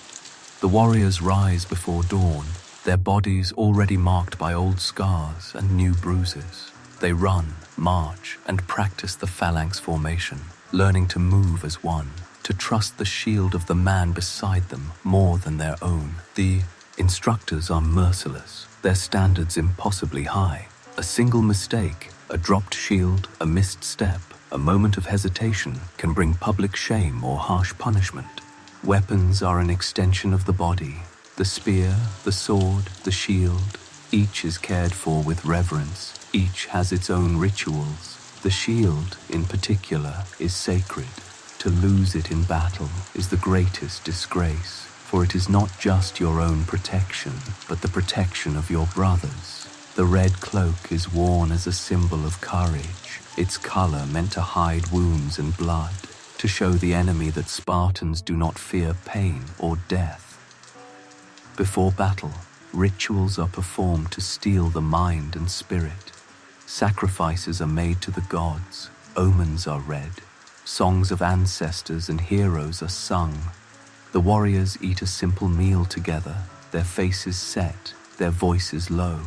The warriors rise before dawn, their bodies already marked by old scars and new bruises. They run, march, and practice the phalanx formation, learning to move as one, to trust the shield of the man beside them more than their own. The instructors are merciless, their standards impossibly high. A single mistake, a dropped shield, a missed step, a moment of hesitation can bring public shame or harsh punishment. Weapons are an extension of the body. The spear, the sword, the shield, Each is cared for with reverence, each has its own rituals. The shield, in particular, is sacred. To lose it in battle is the greatest disgrace, for it is not just your own protection, but the protection of your brothers. The red cloak is worn as a symbol of courage, its color meant to hide wounds and blood, to show the enemy that Spartans do not fear pain or death. Before battle, rituals are performed to steel the mind and spirit. Sacrifices are made to the gods, omens are read, songs of ancestors and heroes are sung. The warriors eat a simple meal together, their faces set, their voices low.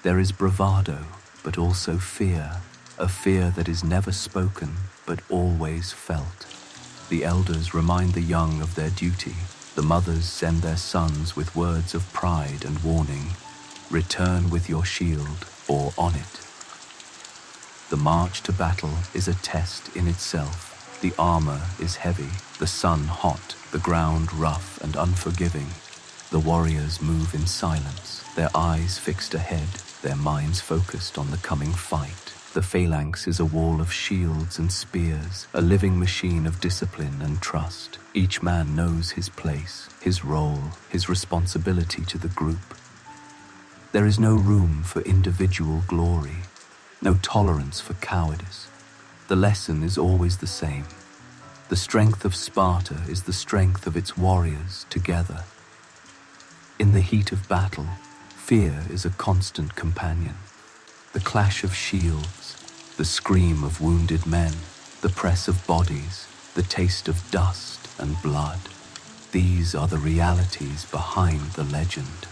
There is bravado, but also fear, a fear that is never spoken, but always felt. The elders remind the young of their duty. The mothers send their sons with words of pride and warning. Return with your shield, or on it. The march to battle is a test in itself. The armor is heavy, the sun hot, the ground rough and unforgiving. The warriors move in silence, their eyes fixed ahead, their minds focused on the coming fight. The phalanx is a wall of shields and spears, a living machine of discipline and trust. Each man knows his place, his role, his responsibility to the group. There is no room for individual glory, no tolerance for cowardice. The lesson is always the same. The strength of Sparta is the strength of its warriors together. In the heat of battle, fear is a constant companion. The clash of shields, the scream of wounded men, the press of bodies, the taste of dust and blood. These are the realities behind the legend.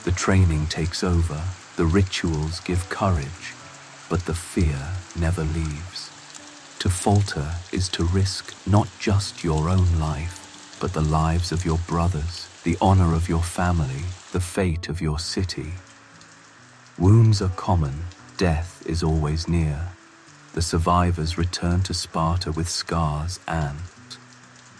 The training takes over, the rituals give courage, but the fear never leaves. To falter is to risk not just your own life, but the lives of your brothers, the honor of your family, the fate of your city. Wounds are common, death is always near. The survivors return to Sparta with scars and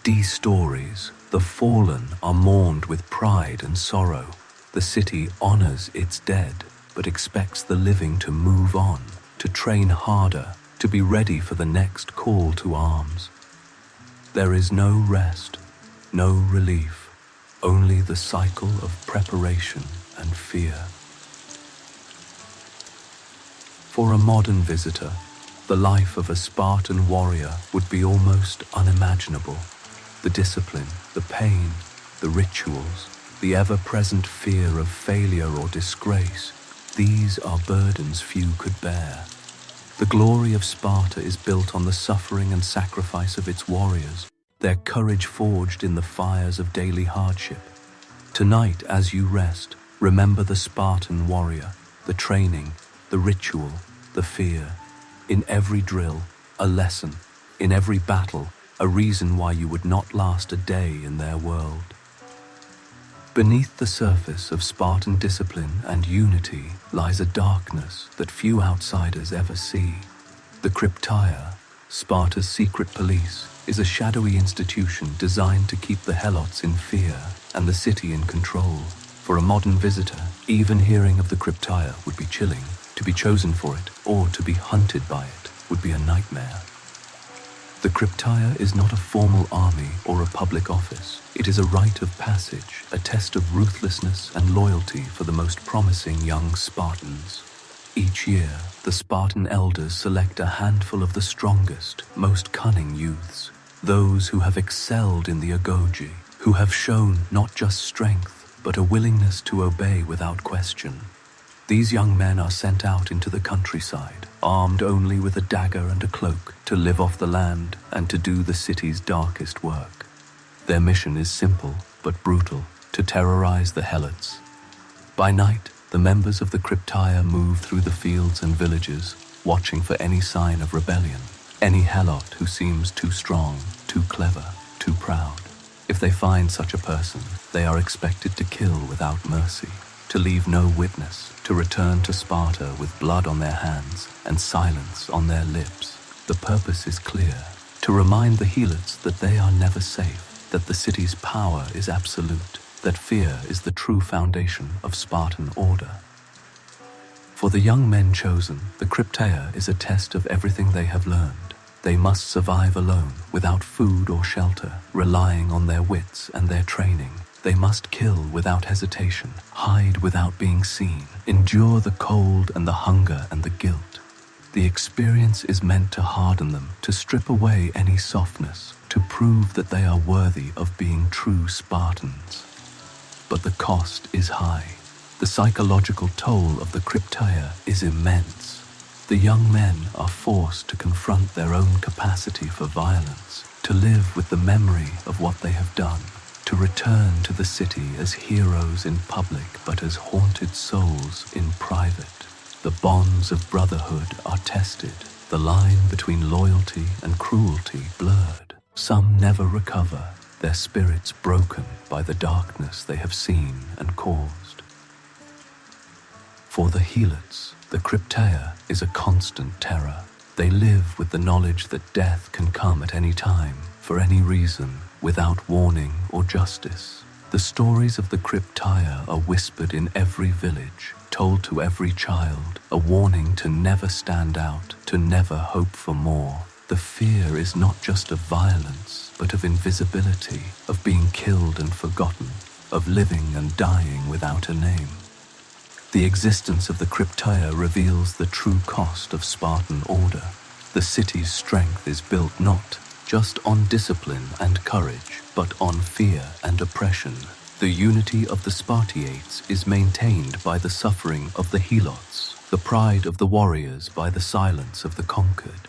these stories, the fallen are mourned with pride and sorrow. The city honors its dead, but expects the living to move on, to train harder, to be ready for the next call to arms. There is no rest, no relief, only the cycle of preparation and fear. For a modern visitor, the life of a Spartan warrior would be almost unimaginable. The discipline, the pain, the rituals, the ever-present fear of failure or disgrace, these are burdens few could bear. The glory of Sparta is built on the suffering and sacrifice of its warriors, their courage forged in the fires of daily hardship. Tonight, as you rest, remember the Spartan warrior, the training, the ritual, the fear. In every drill, a lesson. In every battle, a reason why you would not last a day in their world. Beneath the surface of Spartan discipline and unity lies a darkness that few outsiders ever see. The Crypteia, Sparta's secret police, is a shadowy institution designed to keep the helots in fear and the city in control. For a modern visitor, even hearing of the Crypteia would be chilling. To be chosen for it, or to be hunted by it, would be a nightmare. The Crypteia is not a formal army or a public office. It is a rite of passage, a test of ruthlessness and loyalty for the most promising young Spartans. Each year, the Spartan elders select a handful of the strongest, most cunning youths, those who have excelled in the agoge, who have shown not just strength, but a willingness to obey without question. These young men are sent out into the countryside, armed only with a dagger and a cloak, to live off the land and to do the city's darkest work. Their mission is simple but brutal, to terrorize the helots. By night, the members of the Crypteia move through the fields and villages, watching for any sign of rebellion, any helot who seems too strong, too clever, too proud. If they find such a person, they are expected to kill without mercy, to leave no witness, to return to Sparta with blood on their hands and silence on their lips. The purpose is clear, to remind the helots that they are never safe, that the city's power is absolute, that fear is the true foundation of Spartan order. For the young men chosen, the crypteia is a test of everything they have learned. They must survive alone, without food or shelter, relying on their wits and their training. They must kill without hesitation, hide without being seen, endure the cold and the hunger and the guilt. The experience is meant to harden them, to strip away any softness, to prove that they are worthy of being true Spartans. But the cost is high. The psychological toll of the crypteia is immense. The young men are forced to confront their own capacity for violence, to live with the memory of what they have done, to return to the city as heroes in public but as haunted souls in private. The bonds of brotherhood are tested, the line between loyalty and cruelty blurred. Some never recover, their spirits broken by the darkness they have seen and caused. For the helots, the crypteia is a constant terror. They live with the knowledge that death can come at any time, for any reason, without warning or justice. The stories of the crypteia are whispered in every village, told to every child, a warning to never stand out, to never hope for more. The fear is not just of violence, but of invisibility, of being killed and forgotten, of living and dying without a name. The existence of the crypteia reveals the true cost of Spartan order. The city's strength is built not just on discipline and courage, but on fear and oppression. The unity of the Spartiates is maintained by the suffering of the helots, the pride of the warriors by the silence of the conquered.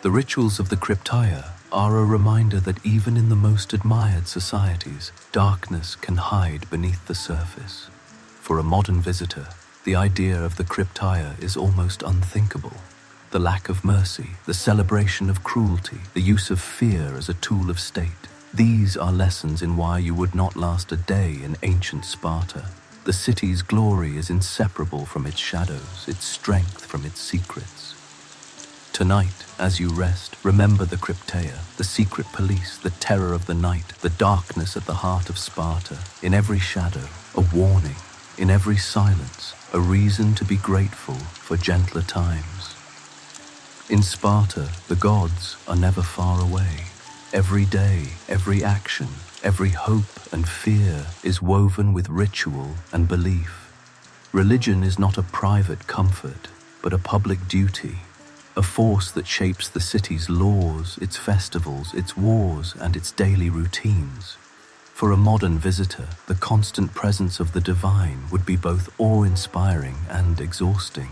The rituals of the crypteia are a reminder that even in the most admired societies, darkness can hide beneath the surface. For a modern visitor, the idea of the crypteia is almost unthinkable. The lack of mercy, the celebration of cruelty, the use of fear as a tool of state. These are lessons in why you would not last a day in ancient Sparta. The city's glory is inseparable from its shadows, its strength from its secrets. Tonight, as you rest, remember the crypteia, the secret police, the terror of the night, the darkness at the heart of Sparta. In every shadow, a warning. In every silence, a reason to be grateful for gentler times. In Sparta, the gods are never far away. Every day, every action, every hope and fear is woven with ritual and belief. Religion is not a private comfort, but a public duty, a force that shapes the city's laws, its festivals, its wars, and its daily routines. For a modern visitor, the constant presence of the divine would be both awe-inspiring and exhausting.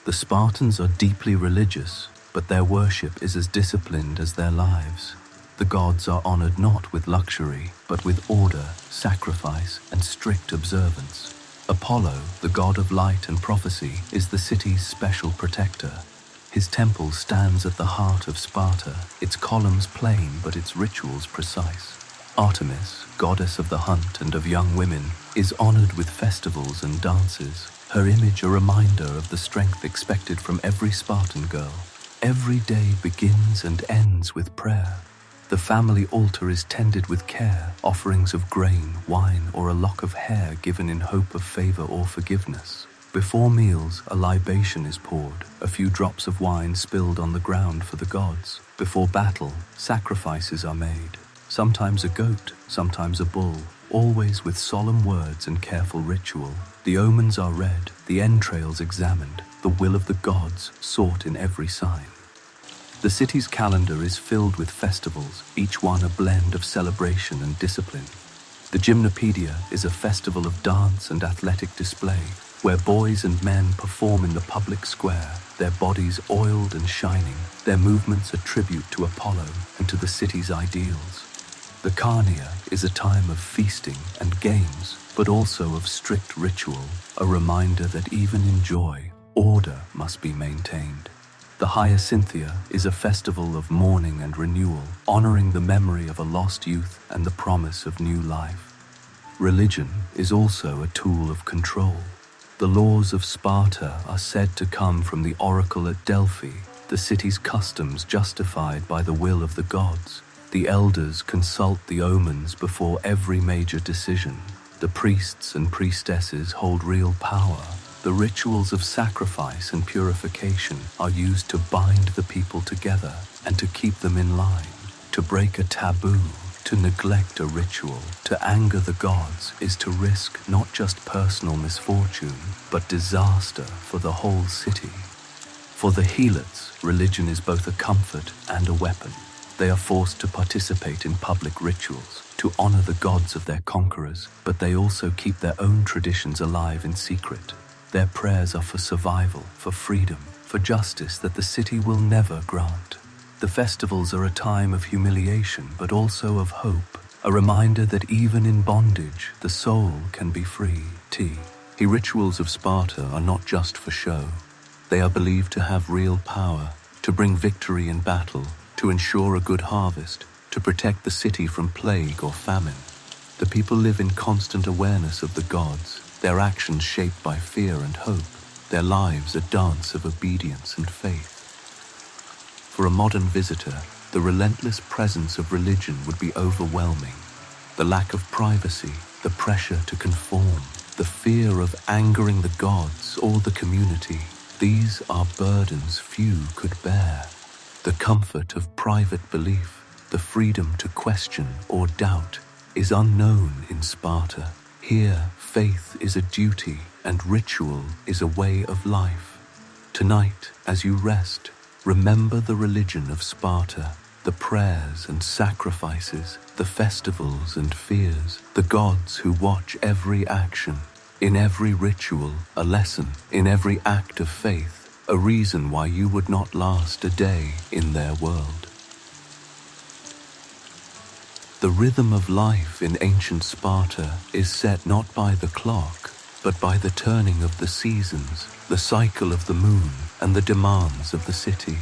The Spartans are deeply religious, but their worship is as disciplined as their lives. The gods are honored not with luxury, but with order, sacrifice, and strict observance. Apollo, the god of light and prophecy, is the city's special protector. His temple stands at the heart of Sparta, its columns plain but its rituals precise. Artemis, goddess of the hunt and of young women, is honored with festivals and dances, her image a reminder of the strength expected from every Spartan girl. Every day begins and ends with prayer. The family altar is tended with care, offerings of grain, wine, or a lock of hair given in hope of favor or forgiveness. Before meals, a libation is poured, a few drops of wine spilled on the ground for the gods. Before battle, sacrifices are made. Sometimes a goat, sometimes a bull, always with solemn words and careful ritual. The omens are read, the entrails examined, the will of the gods sought in every sign. The city's calendar is filled with festivals, each one a blend of celebration and discipline. The Gymnopedia is a festival of dance and athletic display, where boys and men perform in the public square, their bodies oiled and shining, their movements a tribute to Apollo and to the city's ideals. The Carnia is a time of feasting and games, but also of strict ritual, a reminder that even in joy, order must be maintained. The Hyacinthia is a festival of mourning and renewal, honoring the memory of a lost youth and the promise of new life. Religion is also a tool of control. The laws of Sparta are said to come from the oracle at Delphi, the city's customs justified by the will of the gods. The elders consult the omens before every major decision. The priests and priestesses hold real power, The rituals of sacrifice and purification are used to bind the people together and to keep them in line. To break a taboo, to neglect a ritual, to anger the gods is to risk not just personal misfortune, but disaster for the whole city. For the Helots, religion is both a comfort and a weapon. They are forced to participate in public rituals, to honor the gods of their conquerors, but they also keep their own traditions alive in secret. Their prayers are for survival, for freedom, for justice that the city will never grant. The festivals are a time of humiliation, but also of hope, a reminder that even in bondage, the soul can be free. The rituals of Sparta are not just for show. They are believed to have real power, to bring victory in battle, to ensure a good harvest, to protect the city from plague or famine. The people live in constant awareness of the gods, their actions shaped by fear and hope, their lives a dance of obedience and faith. For a modern visitor, the relentless presence of religion would be overwhelming. The lack of privacy, the pressure to conform, the fear of angering the gods or the community, these are burdens few could bear. The comfort of private belief, the freedom to question or doubt, is unknown in Sparta. Here, faith is a duty and ritual is a way of life. Tonight, as you rest, remember the religion of Sparta, the prayers and sacrifices, the festivals and fears, the gods who watch every action. In every ritual, a lesson. In every act of faith, a reason why you would not last a day in their world. The rhythm of life in ancient Sparta is set not by the clock, but by the turning of the seasons, the cycle of the moon, and the demands of the city.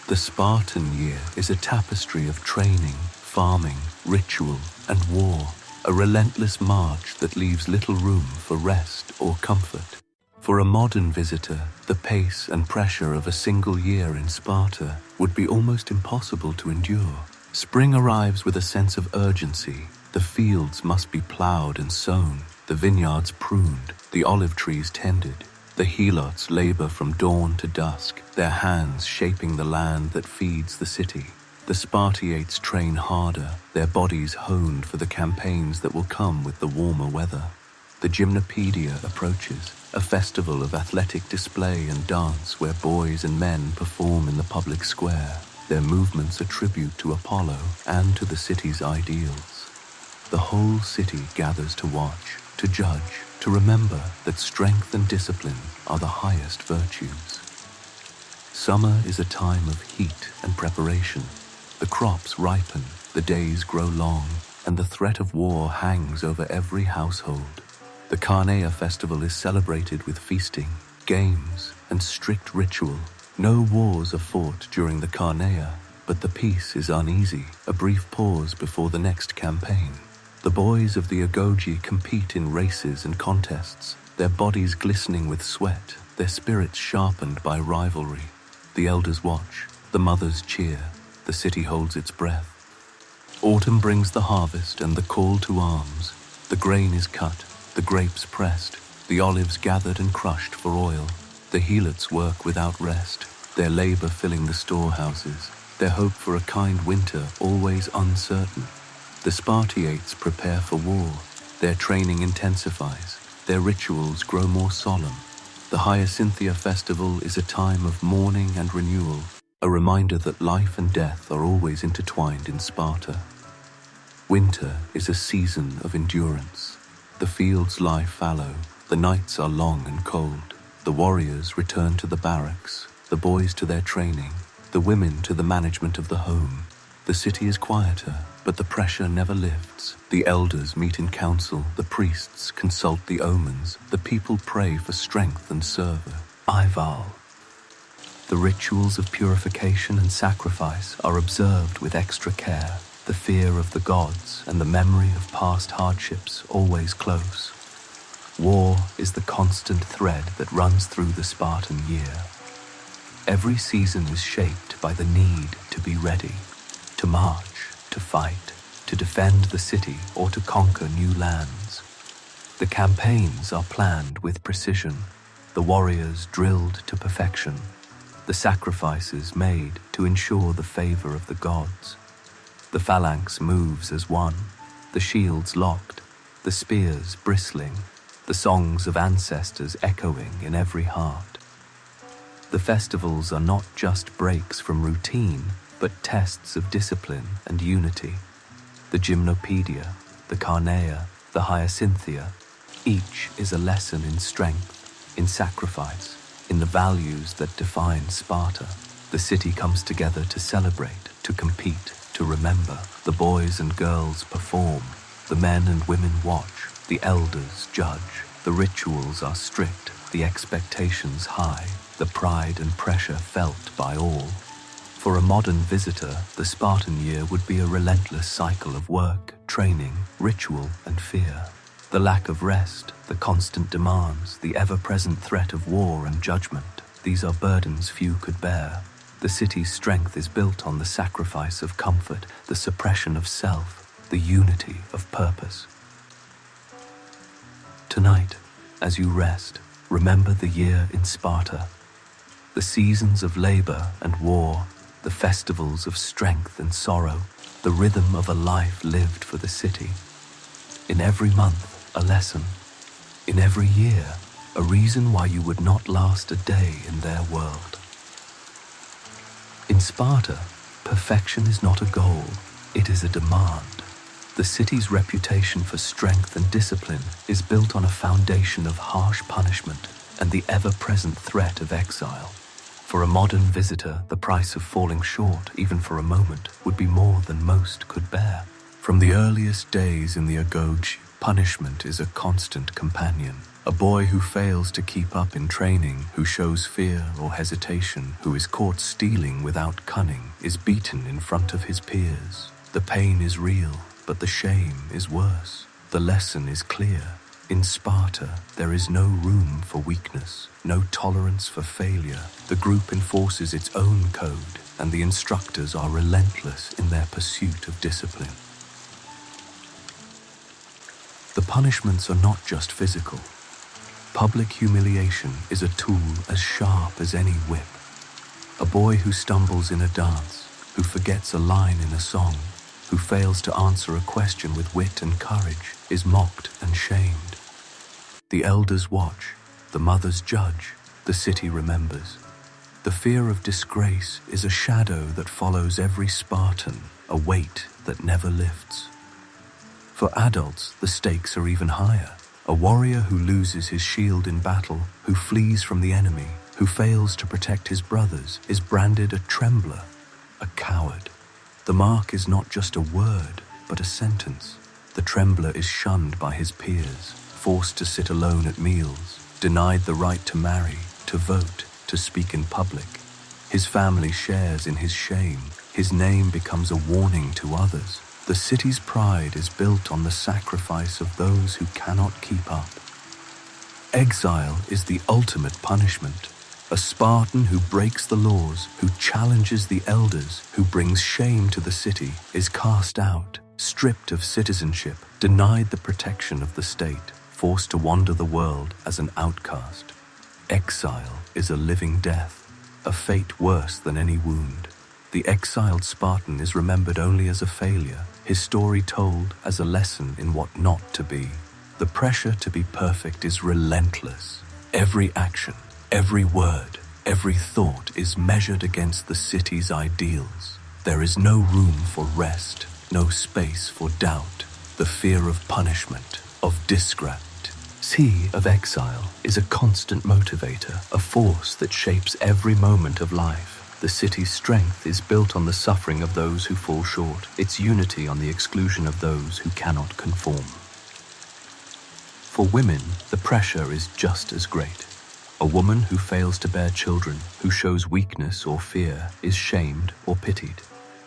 The Spartan year is a tapestry of training, farming, ritual, and war, a relentless march that leaves little room for rest or comfort. For a modern visitor, the pace and pressure of a single year in Sparta would be almost impossible to endure. Spring arrives with a sense of urgency. The fields must be plowed and sown, the vineyards pruned, the olive trees tended. The Helots labor from dawn to dusk, their hands shaping the land that feeds the city. The Spartiates train harder, their bodies honed for the campaigns that will come with the warmer weather. The Gymnopedia approaches, a festival of athletic display and dance where boys and men perform in the public square, their movements a tribute to Apollo and to the city's ideals. The whole city gathers to watch, to judge, to remember that strength and discipline are the highest virtues. Summer is a time of heat and preparation. The crops ripen, the days grow long, and the threat of war hangs over every household. The Carnea festival is celebrated with feasting, games, and strict ritual. No wars are fought during the Carnea, but the peace is uneasy, a brief pause before the next campaign. The boys of the Agoge compete in races and contests, their bodies glistening with sweat, their spirits sharpened by rivalry. The elders watch, the mothers cheer, the city holds its breath. Autumn brings the harvest and the call to arms. The grain is cut, the grapes pressed, the olives gathered and crushed for oil. The Helots work without rest, their labor filling the storehouses, their hope for a kind winter always uncertain. The Spartiates prepare for war, their training intensifies, their rituals grow more solemn. The Hyacinthia festival is a time of mourning and renewal, a reminder that life and death are always intertwined in Sparta. Winter is a season of endurance. The fields lie fallow, the nights are long and cold. The warriors return to the barracks, the boys to their training, the women to the management of the home. The city is quieter, but the pressure never lifts. The elders meet in council, the priests consult the omens, the people pray for strength and serve. Ival. The rituals of purification and sacrifice are observed with extra care, the fear of the gods and the memory of past hardships always close. War is the constant thread that runs through the Spartan year. Every season is shaped by the need to be ready, to march, to fight, to defend the city or to conquer new lands. The campaigns are planned with precision, the warriors drilled to perfection, the sacrifices made to ensure the favor of the gods. The phalanx moves as one, the shields locked, the spears bristling, the songs of ancestors echoing in every heart. The festivals are not just breaks from routine, but tests of discipline and unity. The gymnopedia, the carnea, the hyacinthia, each is a lesson in strength, in sacrifice, in the values that define Sparta. The city comes together to celebrate, to compete, to remember. The boys and girls perform, the men and women watch, the elders judge. The rituals are strict, the expectations high, the pride and pressure felt by all. For a modern visitor, the Spartan year would be a relentless cycle of work, training, ritual, and fear. The lack of rest, the constant demands, the ever-present threat of war and judgment, these are burdens few could bear. The city's strength is built on the sacrifice of comfort, the suppression of self, the unity of purpose. Tonight, as you rest, remember the year in Sparta, the seasons of labor and war, the festivals of strength and sorrow, the rhythm of a life lived for the city. In every month, a lesson. In every year, a reason why you would not last a day in their world. In Sparta, perfection is not a goal, it is a demand. The city's reputation for strength and discipline is built on a foundation of harsh punishment and the ever-present threat of exile. For a modern visitor, the price of falling short, even for a moment, would be more than most could bear. From the earliest days in the Agoge, punishment is a constant companion. A boy who fails to keep up in training, who shows fear or hesitation, who is caught stealing without cunning, is beaten in front of his peers. The pain is real, but the shame is worse. The lesson is clear. In Sparta, there is no room for weakness, no tolerance for failure. The group enforces its own code, and the instructors are relentless in their pursuit of discipline. The punishments are not just physical. Public humiliation is a tool as sharp as any whip. A boy who stumbles in a dance, who forgets a line in a song, who fails to answer a question with wit and courage, is mocked and shamed. The elders watch, the mothers judge, the city remembers. The fear of disgrace is a shadow that follows every Spartan, a weight that never lifts. For adults, the stakes are even higher. A warrior who loses his shield in battle, who flees from the enemy, who fails to protect his brothers, is branded a trembler, a coward. The mark is not just a word, but a sentence. The trembler is shunned by his peers, forced to sit alone at meals, denied the right to marry, to vote, to speak in public. His family shares in his shame. His name becomes a warning to others. The city's pride is built on the sacrifice of those who cannot keep up. Exile is the ultimate punishment. A Spartan who breaks the laws, who challenges the elders, who brings shame to the city, is cast out, stripped of citizenship, denied the protection of the state, forced to wander the world as an outcast. Exile is a living death, a fate worse than any wound. The exiled Spartan is remembered only as a failure, his story told as a lesson in what not to be. The pressure to be perfect is relentless. Every action, every word, every thought is measured against the city's ideals. There is no room for rest, no space for doubt. The fear of punishment, of disgrace, of exile is a constant motivator, a force that shapes every moment of life. The city's strength is built on the suffering of those who fall short, its unity on the exclusion of those who cannot conform. For women, the pressure is just as great. A woman who fails to bear children, who shows weakness or fear, is shamed or pitied.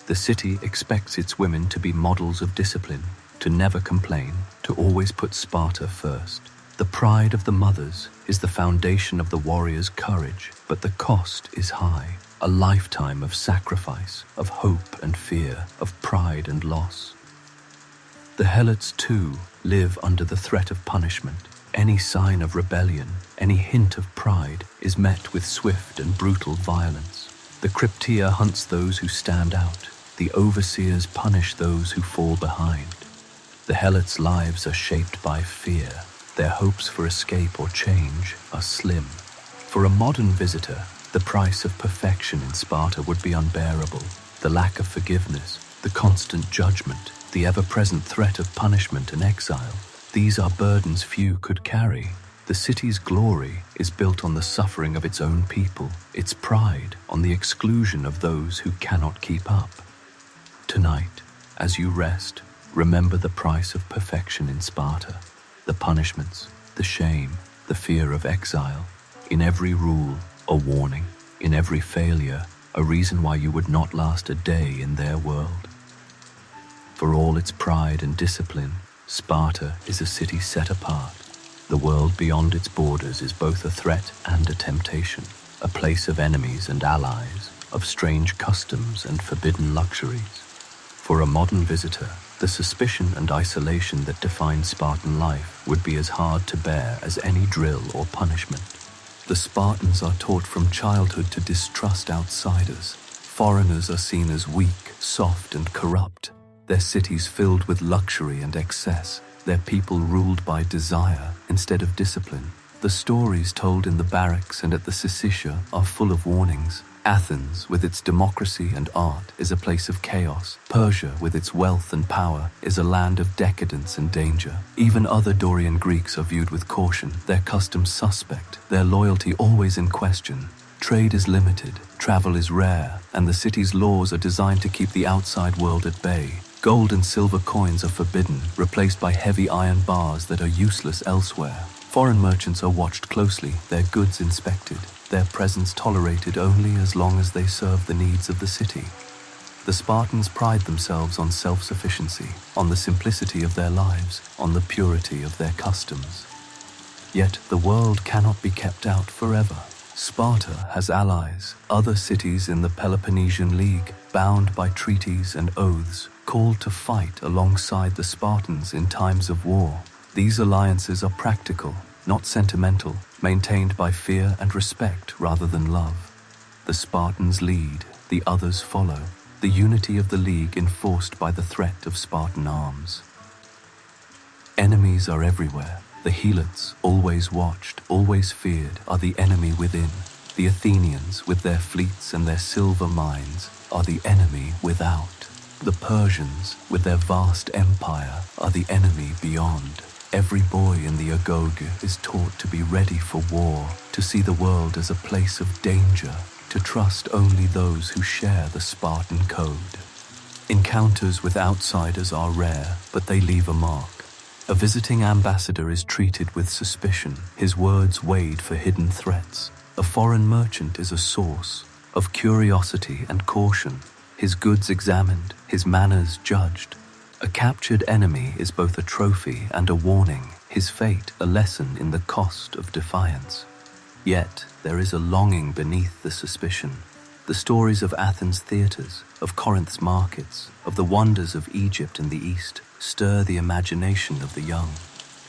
The city expects its women to be models of discipline, to never complain, to always put Sparta first. The pride of the mothers is the foundation of the warrior's courage, but the cost is high. A lifetime of sacrifice, of hope and fear, of pride and loss. The Helots, too, live under the threat of punishment. Any sign of rebellion, any hint of pride, is met with swift and brutal violence. The Cryptia hunts those who stand out. The overseers punish those who fall behind. The Helots' lives are shaped by fear. Their hopes for escape or change are slim. For a modern visitor, the price of perfection in Sparta would be unbearable. The lack of forgiveness, the constant judgment, the ever-present threat of punishment and exile. These are burdens few could carry. The city's glory is built on the suffering of its own people, its pride on the exclusion of those who cannot keep up. Tonight, as you rest, remember the price of perfection in Sparta, the punishments, the shame, the fear of exile. In every rule, a warning. In every failure, a reason why you would not last a day in their world. For all its pride and discipline, Sparta is a city set apart. The world beyond its borders is both a threat and a temptation, a place of enemies and allies, of strange customs and forbidden luxuries. For a modern visitor, the suspicion and isolation that define Spartan life would be as hard to bear as any drill or punishment. The Spartans are taught from childhood to distrust outsiders. Foreigners are seen as weak, soft, and corrupt. Their cities filled with luxury and excess. Their people ruled by desire instead of discipline. The stories told in the barracks and at the Syssitia are full of warnings. Athens, with its democracy and art, is a place of chaos. Persia, with its wealth and power, is a land of decadence and danger. Even other Dorian Greeks are viewed with caution, their customs suspect, their loyalty always in question. Trade is limited, travel is rare, and the city's laws are designed to keep the outside world at bay. Gold and silver coins are forbidden, replaced by heavy iron bars that are useless elsewhere. Foreign merchants are watched closely, their goods inspected, their presence tolerated only as long as they serve the needs of the city. The Spartans pride themselves on self-sufficiency, on the simplicity of their lives, on the purity of their customs. Yet the world cannot be kept out forever. Sparta has allies, other cities in the Peloponnesian League, bound by treaties and oaths, called to fight alongside the Spartans in times of war. These alliances are practical, not sentimental, maintained by fear and respect rather than love. The Spartans lead, the others follow, the unity of the League enforced by the threat of Spartan arms. Enemies are everywhere. The Helots, always watched, always feared, are the enemy within. The Athenians, with their fleets and their silver mines, are the enemy without. The Persians, with their vast empire, are the enemy beyond. Every boy in the Agora is taught to be ready for war, to see the world as a place of danger, to trust only those who share the Spartan code. Encounters with outsiders are rare, but they leave a mark. A visiting ambassador is treated with suspicion, his words weighed for hidden threats. A foreign merchant is a source of curiosity and caution, his goods examined, his manners judged. A captured enemy is both a trophy and a warning, his fate a lesson in the cost of defiance. Yet there is a longing beneath the suspicion. The stories of Athens' theatres, of Corinth's markets, of the wonders of Egypt and the East stir the imagination of the young.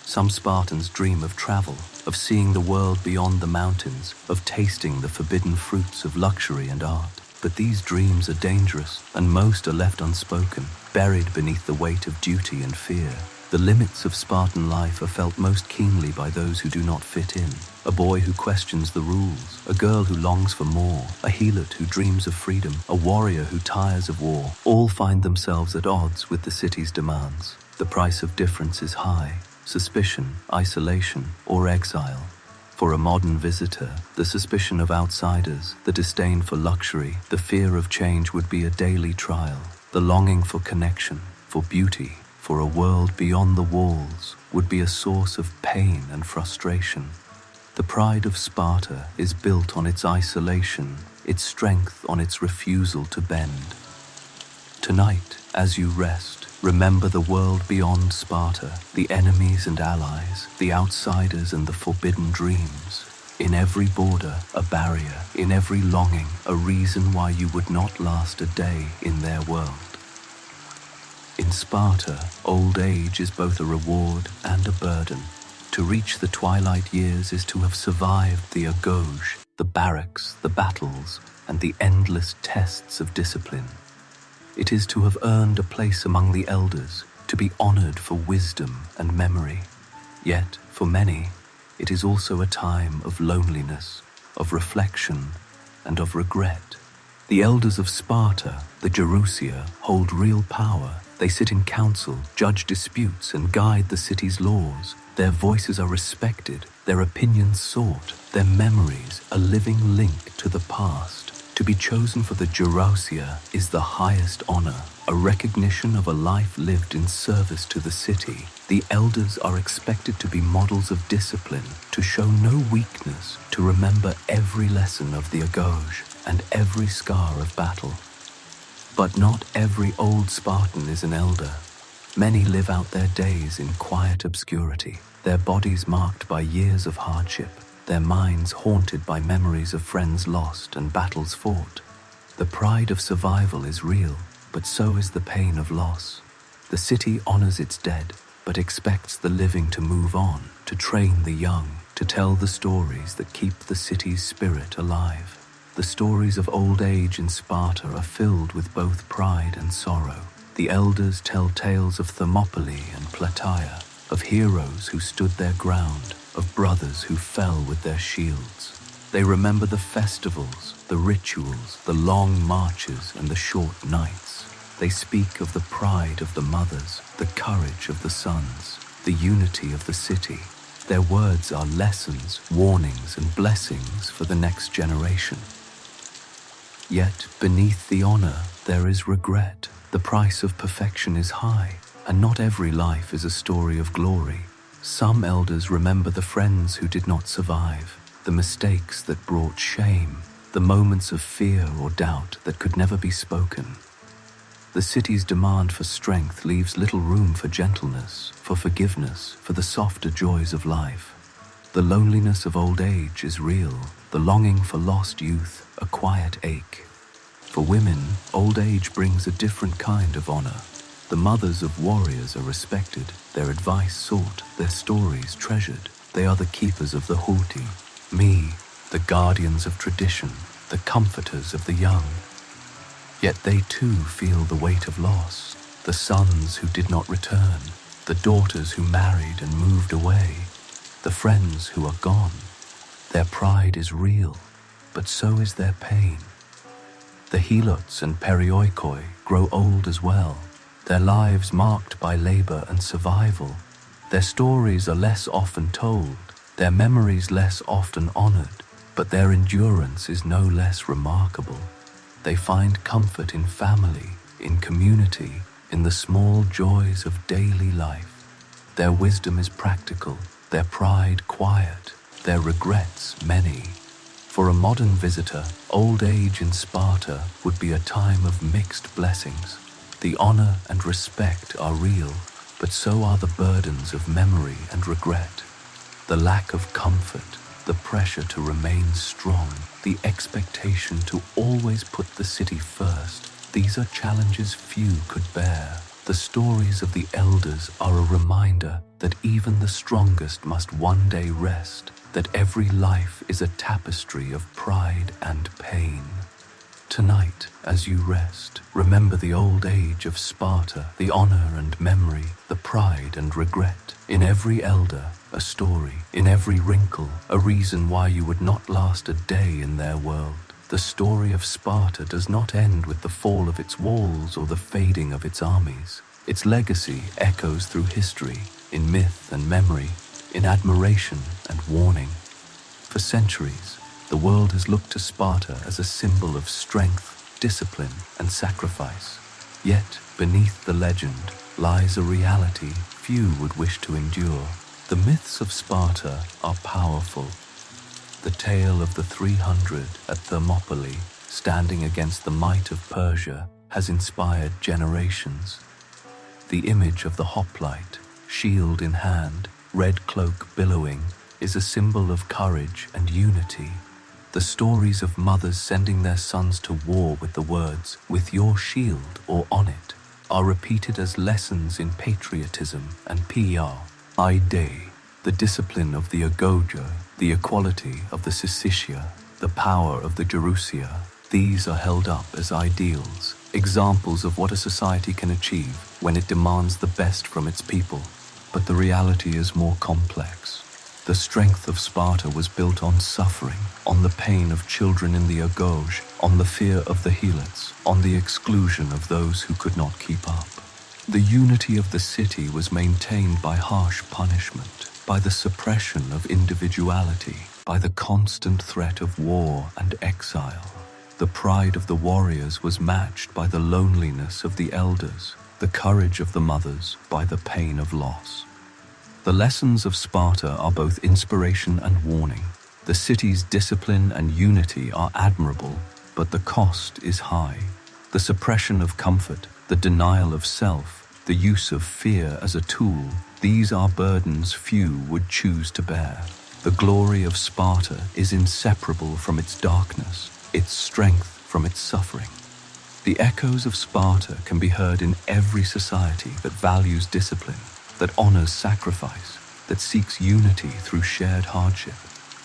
Some Spartans dream of travel, of seeing the world beyond the mountains, of tasting the forbidden fruits of luxury and art. But these dreams are dangerous, and most are left unspoken, buried beneath the weight of duty and fear. The limits of Spartan life are felt most keenly by those who do not fit in. A boy who questions the rules, a girl who longs for more, a helot who dreams of freedom, a warrior who tires of war, all find themselves at odds with the city's demands. The price of difference is high: suspicion, isolation, or exile. For a modern visitor, the suspicion of outsiders, the disdain for luxury, the fear of change would be a daily trial. The longing for connection, for beauty, for a world beyond the walls would be a source of pain and frustration. The pride of Sparta is built on its isolation, its strength on its refusal to bend. Tonight, as you rest, remember the world beyond Sparta, the enemies and allies, the outsiders and the forbidden dreams. In every border, a barrier, in every longing, a reason why you would not last a day in their world. In Sparta, old age is both a reward and a burden. To reach the twilight years is to have survived the agauge, the barracks, the battles, and the endless tests of discipline. It is to have earned a place among the elders, to be honored for wisdom and memory. Yet, for many, it is also a time of loneliness, of reflection, and of regret. The elders of Sparta, the Gerousia, hold real power. They sit in council, judge disputes, and guide the city's laws. Their voices are respected, their opinions sought, their memories a living link to the past. To be chosen for the Gerousia is the highest honor, a recognition of a life lived in service to the city. The elders are expected to be models of discipline, to show no weakness, to remember every lesson of the agauge and every scar of battle. But not every old Spartan is an elder. Many live out their days in quiet obscurity, their bodies marked by years of hardship, their minds haunted by memories of friends lost and battles fought. The pride of survival is real, but so is the pain of loss. The city honors its dead, but expects the living to move on, to train the young, to tell the stories that keep the city's spirit alive. The stories of old age in Sparta are filled with both pride and sorrow. The elders tell tales of Thermopylae and Plataea, of heroes who stood their ground, of brothers who fell with their shields. They remember the festivals, the rituals, the long marches, and the short nights. They speak of the pride of the mothers, the courage of the sons, the unity of the city. Their words are lessons, warnings, and blessings for the next generation. Yet, beneath the honor, there is regret. The price of perfection is high, and not every life is a story of glory. Some elders remember the friends who did not survive, the mistakes that brought shame, the moments of fear or doubt that could never be spoken. The city's demand for strength leaves little room for gentleness, for forgiveness, for the softer joys of life. The loneliness of old age is real, the longing for lost youth, a quiet ache. For women, old age brings a different kind of honor. The mothers of warriors are respected, their advice sought, their stories treasured. They are the keepers of the haughty, the guardians of tradition, the comforters of the young. Yet they too feel the weight of loss, the sons who did not return, the daughters who married and moved away, the friends who are gone. Their pride is real, but so is their pain. The helots and perioikoi grow old as well, their lives marked by labor and survival. Their stories are less often told, their memories less often honored, but their endurance is no less remarkable. They find comfort in family, in community, in the small joys of daily life. Their wisdom is practical, their pride quiet, their regrets many. For a modern visitor, old age in Sparta would be a time of mixed blessings. The honor and respect are real, but so are the burdens of memory and regret. The lack of comfort, the pressure to remain strong, the expectation to always put the city first. These are challenges few could bear. The stories of the elders are a reminder that even the strongest must one day rest, that every life is a tapestry of pride and pain. Tonight, as you rest, remember the old age of Sparta, the honor and memory, the pride and regret. In every elder, a story. In every wrinkle, a reason why you would not last a day in their world. The story of Sparta does not end with the fall of its walls or the fading of its armies. Its legacy echoes through history, in myth and memory, in admiration and warning. For centuries, the world has looked to Sparta as a symbol of strength, discipline, and sacrifice. Yet, beneath the legend lies a reality few would wish to endure. The myths of Sparta are powerful. The tale of the 300 at Thermopylae, standing against the might of Persia, has inspired generations. The image of the hoplite, shield in hand, red cloak billowing, is a symbol of courage and unity. The stories of mothers sending their sons to war with the words, "with your shield" or "on it," are repeated as lessons in patriotism and Day, the discipline of the Agoja, the equality of the Sicilia, the power of the Jerusia. These are held up as ideals, examples of what a society can achieve when it demands the best from its people. But the reality is more complex. The strength of Sparta was built on suffering, on the pain of children in the Agoj, on the fear of the Helots, on the exclusion of those who could not keep up. The unity of the city was maintained by harsh punishment, by the suppression of individuality, by the constant threat of war and exile. The pride of the warriors was matched by the loneliness of the elders, the courage of the mothers by the pain of loss. The lessons of Sparta are both inspiration and warning. The city's discipline and unity are admirable, but the cost is high. The suppression of comfort, the denial of self, the use of fear as a tool, these are burdens few would choose to bear. The glory of Sparta is inseparable from its darkness, its strength from its suffering. The echoes of Sparta can be heard in every society that values discipline, that honors sacrifice, that seeks unity through shared hardship.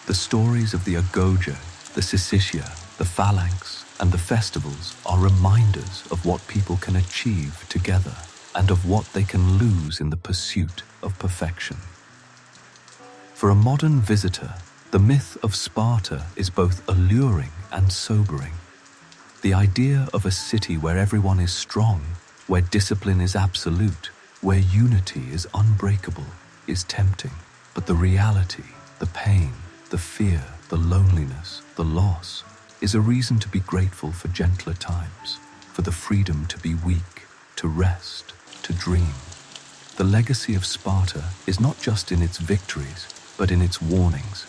The stories of the Agoja, the Sicilia, the Phalanx, and the festivals are reminders of what people can achieve together and of what they can lose in the pursuit of perfection. For a modern visitor, the myth of Sparta is both alluring and sobering. The idea of a city where everyone is strong, where discipline is absolute, where unity is unbreakable, is tempting. But the reality, the pain, the fear, the loneliness, the loss, is a reason to be grateful for gentler times, for the freedom to be weak, to rest, to dream. The legacy of Sparta is not just in its victories, but in its warnings.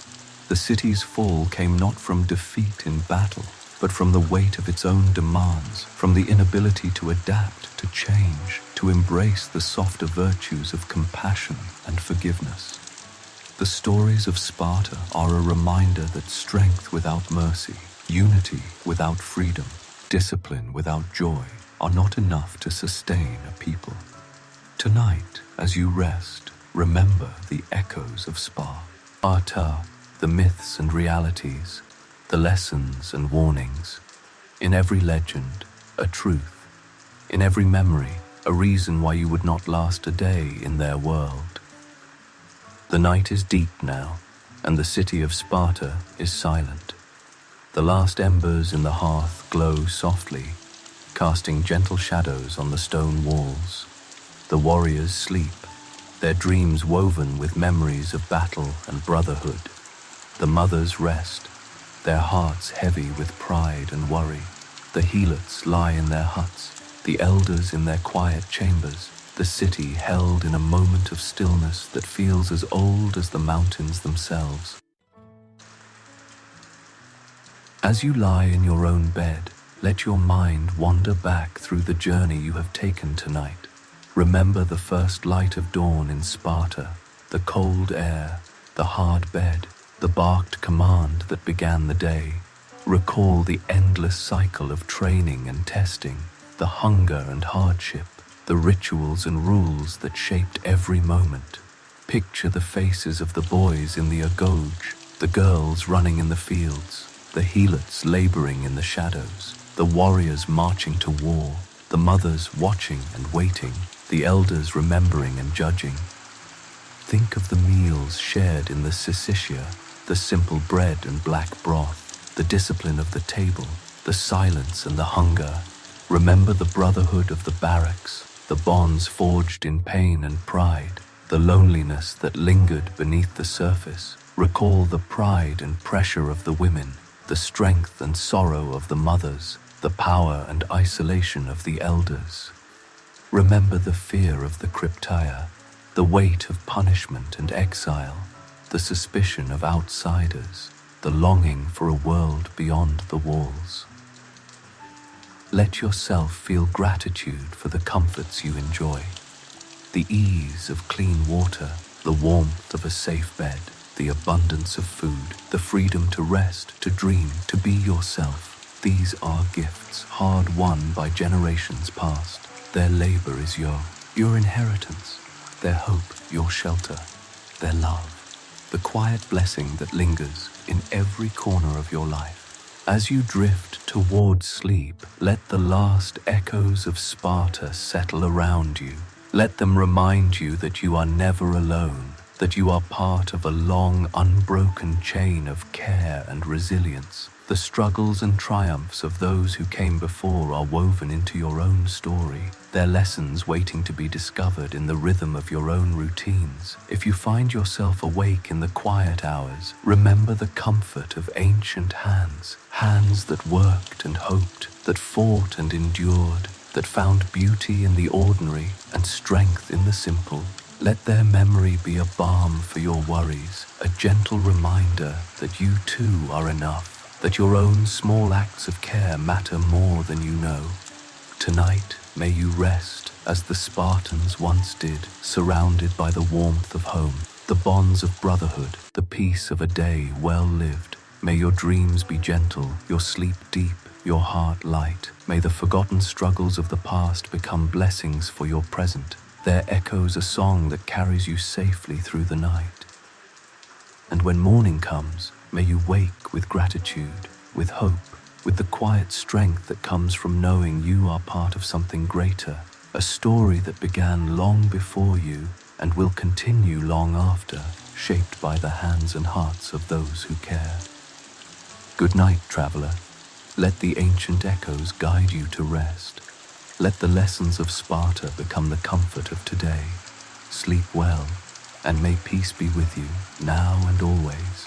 The city's fall came not from defeat in battle, but from the weight of its own demands, from the inability to adapt, to change, to embrace the softer virtues of compassion and forgiveness. The stories of Sparta are a reminder that strength without mercy, unity without freedom, discipline without joy are not enough to sustain a people. Tonight, as you rest, remember the echoes of Sparta, the myths and realities, the lessons and warnings. In every legend, a truth. In every memory, a reason why you would not last a day in their world. The night is deep now, and the city of Sparta is silent. The last embers in the hearth glow softly, casting gentle shadows on the stone walls. The warriors sleep, their dreams woven with memories of battle and brotherhood. The mothers rest, their hearts heavy with pride and worry. The Helots lie in their huts, the elders in their quiet chambers, the city held in a moment of stillness that feels as old as the mountains themselves. As you lie in your own bed, let your mind wander back through the journey you have taken tonight. Remember the first light of dawn in Sparta, the cold air, the hard bed, the barked command that began the day. Recall the endless cycle of training and testing, the hunger and hardship, the rituals and rules that shaped every moment. Picture the faces of the boys in the Agoj, the girls running in the fields, the Helots laboring in the shadows, the warriors marching to war, the mothers watching and waiting, the elders remembering and judging. Think of the meals shared in the Sicilia, the simple bread and black broth, the discipline of the table, the silence and the hunger. Remember the brotherhood of the barracks, the bonds forged in pain and pride, the loneliness that lingered beneath the surface. Recall the pride and pressure of the women, the strength and sorrow of the mothers, the power and isolation of the elders. Remember the fear of the cryptia, the weight of punishment and exile, the suspicion of outsiders, the longing for a world beyond the walls. Let yourself feel gratitude for the comforts you enjoy. The ease of clean water, the warmth of a safe bed, the abundance of food, the freedom to rest, to dream, to be yourself. These are gifts hard won by generations past. Their labor is your inheritance, their hope, your shelter, their love, the quiet blessing that lingers in every corner of your life. As you drift towards sleep, let the last echoes of Sparta settle around you. Let them remind you that you are never alone, that you are part of a long, unbroken chain of care and resilience. The struggles and triumphs of those who came before are woven into your own story, their lessons waiting to be discovered in the rhythm of your own routines. If you find yourself awake in the quiet hours, remember the comfort of ancient hands, hands that worked and hoped, that fought and endured, that found beauty in the ordinary and strength in the simple. Let their memory be a balm for your worries, a gentle reminder that you too are enough, that your own small acts of care matter more than you know. Tonight, may you rest as the Spartans once did, surrounded by the warmth of home, the bonds of brotherhood, the peace of a day well lived. May your dreams be gentle, your sleep deep, your heart light. May the forgotten struggles of the past become blessings for your present, their echoes a song that carries you safely through the night. And when morning comes, may you wake with gratitude, with hope, with the quiet strength that comes from knowing you are part of something greater, a story that began long before you and will continue long after, shaped by the hands and hearts of those who care. Good night, traveler. Let the ancient echoes guide you to rest. Let the lessons of Sparta become the comfort of today. Sleep well, and may peace be with you, now and always.